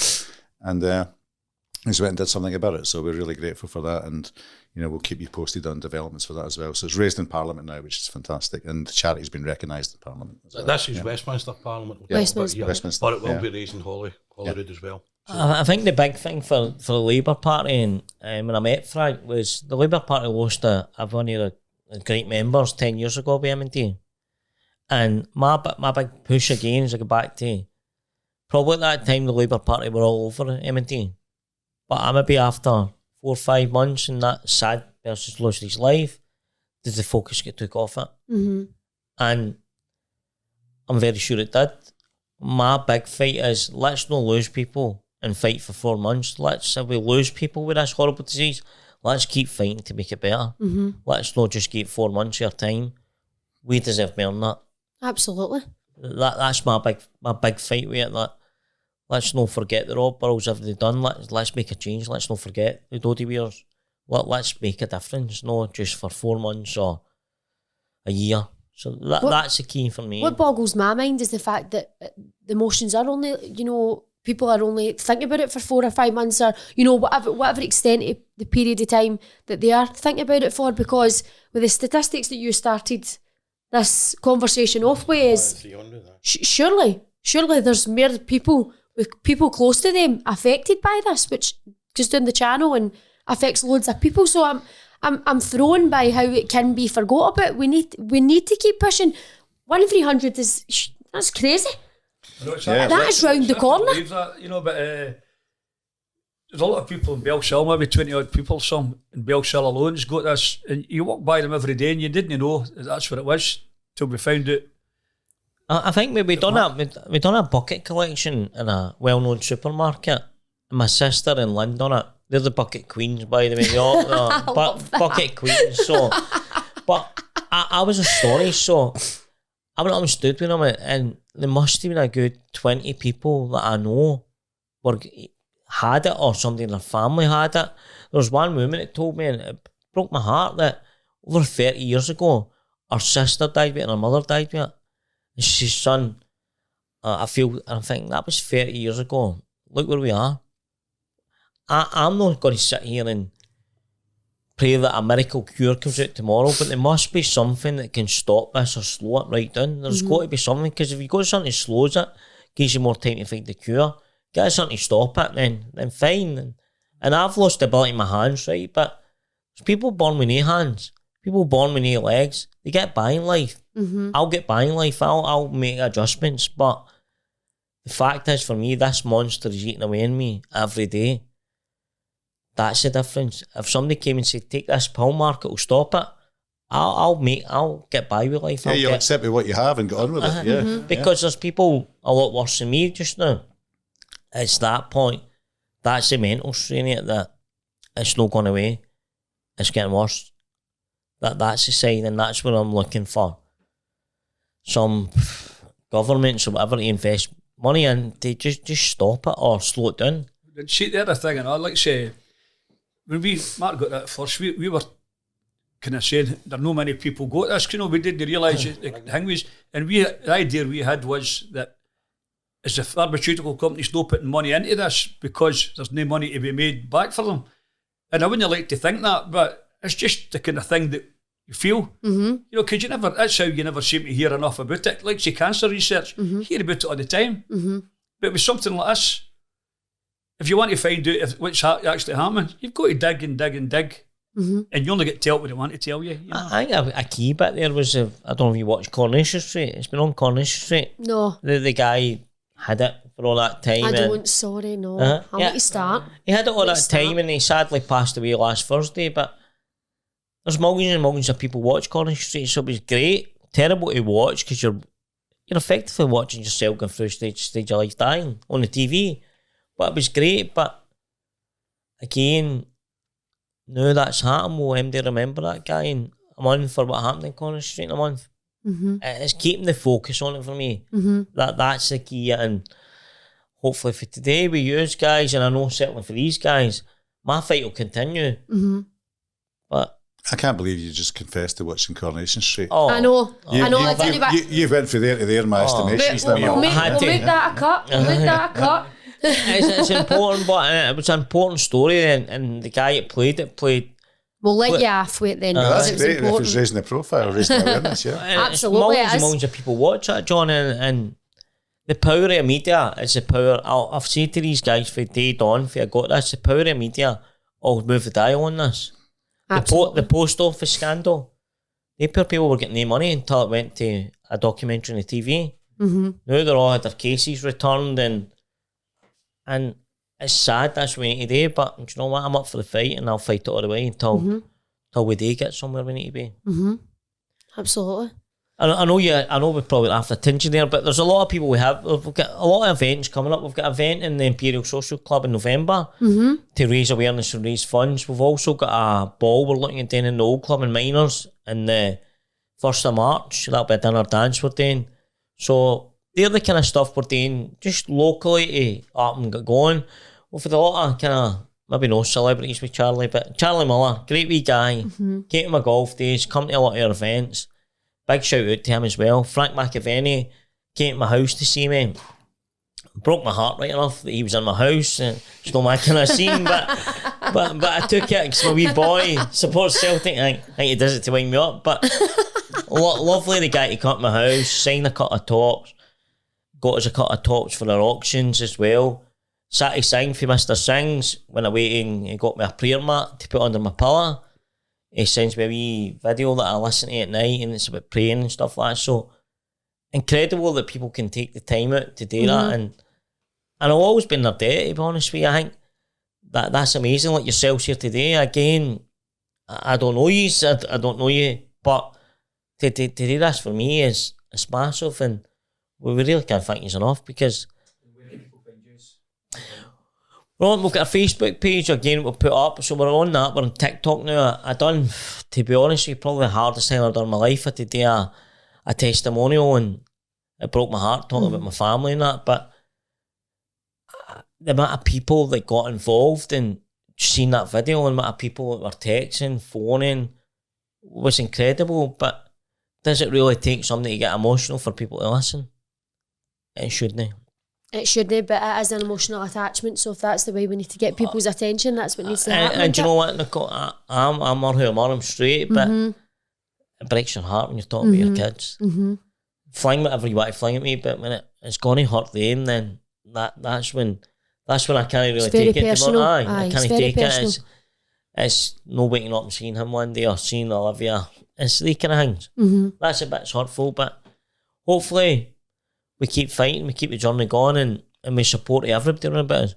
and he's went and did something about it. So we're really grateful for that, and we'll keep you posted on developments for that as well. So it's raised in Parliament now, which is fantastic, and the charity's been recognised in Parliament as well.
This is Westminster Parliament.
Yeah.
Westminster. But it will be raised in Holyrood as well. So.
I think the big thing for the Labour Party, and when I met Frank, was the Labour Party lost one of the great members 10 years ago by M&D. And my big push again is I go back to probably at that time the Labour Party were all over M&D. But I maybe after 4 or 5 months and that sad person's lost his life, did the focus get took off it?
Mm-hmm.
And I'm very sure it did. My big fight is let's not lose people and fight for 4 months. If we lose people with this horrible disease, let's keep fighting to make it better.
Mm-hmm.
Let's not just keep 4 months of your time. We deserve more than that.
Absolutely.
That's my big fight with it. That let's not forget the Rob Burrows have they done. Let's make a change. Let's not forget the Dodie Wears. Let's make a difference, not just for 4 months or a year. So that's the key for me.
What boggles my mind is the fact that the emotions are only, people are only thinking about it for 4 or 5 months, or whatever extent of the period of time that they are thinking about it for. Because with the statistics that you started this conversation off with is surely there's more people with people close to them affected by this, which goes down the channel and affects loads of people. So I'm thrown by how it can be forgot about. We need to keep pushing. 1 in 300 that's crazy. That is round the corner.
But there's a lot of people in Bellshill, maybe 20 odd people, some in Bellshill alone has got this, and you walk by them every day and you didn't know that's what it was till we found out.
I think we done a bucket collection in a well-known supermarket. My sister and Lynn done it. They're the bucket queens, by the way. Bucket queens. So, but I was a story. So I went up and stood with them, and there must have been a good 20 people that I know had it, or somebody in their family had it. There was one woman that told me, and it broke my heart, that over 30 years ago, her sister died with it and her mother died with it. And she said, son, I'm thinking, that was 30 years ago. Look where we are. I'm not going to sit here and pray that a miracle cure comes out tomorrow, but there must be something that can stop this or slow it right down. There's got to be something, because if you got something that slows it, gives you more time to find the cure, get something to stop it, then fine. And I've lost the ability in my hands, right? But there's people born with no hands, people born with no legs. They get by in life.
Mm-hmm.
I'll get by in life. I'll make adjustments. But the fact is, for me, this monster is eating away in me every day. That's the difference. If somebody came and said, take this pill, Mark, it'll stop it, I'll get by with life.
You'll accept with what you have and get on with it. Yeah.
Mm-hmm.
Because there's people a lot worse than me just now. It's that point. That's the mental strain of it, that it's not going away. It's getting worse. That's the side, and that's where I'm looking for some governments or whatever to invest money in to just stop it or slow it down.
See, the other thing, and I'd like to say, when Mark got that first, we were kind of saying there are no many people got this. We didn't realise the thing was, and the idea we had was that as the pharmaceutical companies not putting money into this because there's no money to be made back for them. And I wouldn't like to think that, but it's just the kind of thing that you feel.
Mm-hmm.
Because that's how you never seem to hear enough about it. Like, say, cancer research, you hear about it all the time.
Mm-hmm.
But with something like this, if you want to find out what's actually happening, you've got to dig and dig and dig.
Mm-hmm.
And you only get told what they want to tell you.
I think a key bit there was, I don't know if you watched Coronation Street. It's been on Coronation Street.
No.
The guy had it for all that time.
I don't, sorry, no. I'll let you start.
He had it all that time, and he sadly passed away last Thursday, but there's millions and millions of people watch Coronation Street, so it was great. Terrible to watch, because you're effectively watching yourself going through stage of life dying on the TV. But it was great. But again, now that's happened, will MD remember that guy in a month for what happened in Coronation Street in a month?
Mm-hmm.
It's keeping the focus on it for me.
Mm-hmm.
That's the key. And hopefully for today with you guys, and I know certainly for these guys, my fight will continue.
Mm-hmm.
But
I can't believe you just confessed to watching Coronation Street.
Oh,
I know. I didn't, but
You went from there to there in my estimations.
we'll
now.
make that a cut. We'll make that a cut.
it's important, but it was an important story, and the guy that played.
We'll let you halfway then.
That's
because
great.
it's
If it's
important.
raising the profile, raising the awareness, yeah.
Absolutely,
Millions
it
and
is.
millions of people watch that, John, and the power of media is the power. I've said to these guys for day dawn, if I got this, the power of media will move the dial on this.
Absolutely.
The post office scandal, they poor people were getting no money until it went to a documentary on the TV.
Mm-hmm.
Now they're all had their cases returned, and it's sad that's what we need to do, but do you know what, I'm up for the fight, and I'll fight it all the way until we do get somewhere we need to be.
Mm-hmm. Absolutely.
I know we're probably after tinge there, but there's a lot of people we've got a lot of events coming up. We've got an event in the Imperial Social Club in November to raise awareness and raise funds. We've also got a ball we're looking at doing in the Old Club in Miners in the 1st of March. That'll be a dinner dance we're doing. So they're the kind of stuff we're doing just locally to up and get going. We've had a lot of kind of, maybe no celebrities with Charlie, but Charlie Miller, great wee guy, came to my golf days, come to a lot of our events. Big shout out to him as well. Frank McAvenny came to my house to see me. Broke my heart right enough that he was in my house. It's not my kind of scene, but I took it because my wee boy supports Celtic. I think he does it to wind me up. But lovely the guy to come to my house, signed a couple of tops, got us a couple of tops for our auctions as well. Sat to sing for Mr. Sings when I waited, and he got me a prayer mat to put under my pillow. He sends me a wee video that I listen to at night, and it's about praying and stuff like that. So incredible that people can take the time out to do that, and I've always been their debt, to be honest with you. I think that's amazing. Like yourselves here today, again, I don't know you, I don't know you, but to do this for me is massive, and we really can't thank you enough, because we've got a Facebook page again we'll put up, so we're on that. We're on TikTok now. I done, to be honest with you, probably the hardest thing I've done in my life. I had to do a testimonial, and it broke my heart talking about my family and that, but the amount of people that got involved and seen that video, and the amount of people that were texting, phoning, was incredible. But does it really take something to get emotional for people to listen? It shouldn't. It
shouldn't, but it is an emotional attachment. So if that's the way we need to get people's attention, that's what needs to happen.
And do you know what, Nicole? I'm who I'm straight, but it breaks your heart when you're talking about your kids. Fling whatever you want to fling at me, but when it's going to hurt them, then that's when I can't really take it.
Personal.
I can't take
personal.
it. It's no waking up and seeing him one day or seeing Olivia. It's the kind of things. That's a bit hurtful, but hopefully we keep fighting, we keep the journey going, and we support everybody around about us.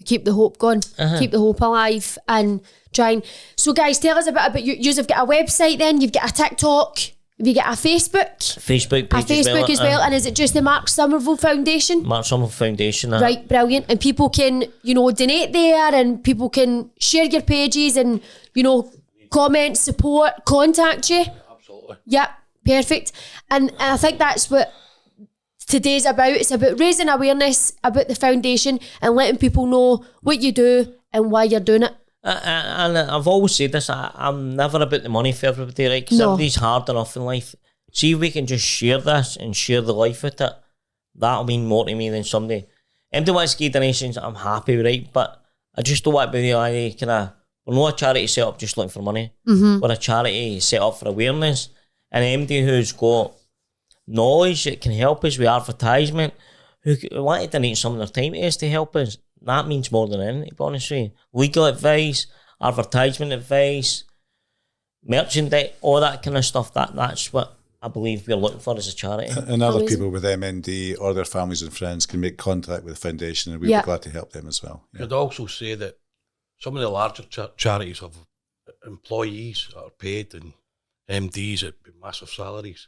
Keep the hope going, keep the hope alive, and try and... So guys, tell us a bit about you. You've got a website then, you've got a TikTok, you got a Facebook
page
as well, and is it just the Mark Sommerville Foundation?
Mark Sommerville Foundation.
Right, brilliant. And people can, donate there, and people can share your pages and, comment, support, contact you.
Absolutely.
Yep, perfect. And I think that's what today's about. It's about raising awareness about the foundation and letting people know what you do and why you're doing it.
And I've always said this, I'm never about the money for everybody, right? Because everybody's hard enough in life. See if we can just share this and share the life with it. That'll mean more to me than somebody. Empty wants to give donations, I'm happy, right? But I just don't want to be the idea, we're not a charity set up just looking for money. We're a charity set up for awareness. And anybody who's got knowledge that can help us with advertisement, who want to donate some of their time to us to help us, that means more than anything, to be honest with you. Legal advice, advertisement advice, merchandise, all that kind of stuff, that's what I believe we're looking for as a charity.
And other people with MND or their families and friends can make contact with the foundation, and we'd be glad to help them as well.
I'd also say that some of the larger charities have employees that are paid, and MDs at massive salaries.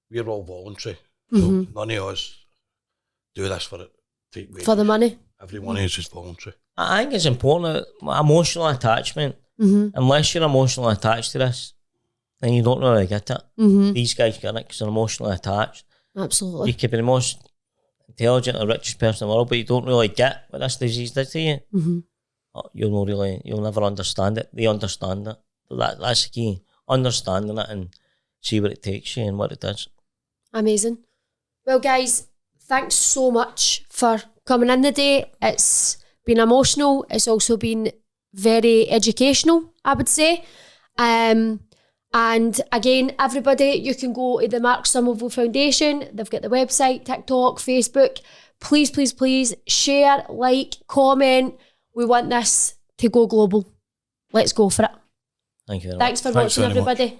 We're all voluntary, so none of us do this for
the money.
Everyone is just voluntary.
I think it's important, emotional attachment. Unless you're emotionally attached to this, then you don't really get it. These guys get it because they're emotionally attached.
Absolutely.
You could be the most intelligent or richest person in the world, but you don't really get what this disease does to you. You'll never understand it. They understand it. That's the key. Understanding it and see where it takes you and what it does.
Amazing. Well, guys, thanks so much for coming in today. It's been emotional. It's also been very educational, I would say. And again, everybody, you can go to the Mark Sommerville Foundation. They've got the website, TikTok, Facebook. Please, please, please share, like, comment. We want this to go global. Let's go for it.
Thank you very much.
Thanks for watching, everybody.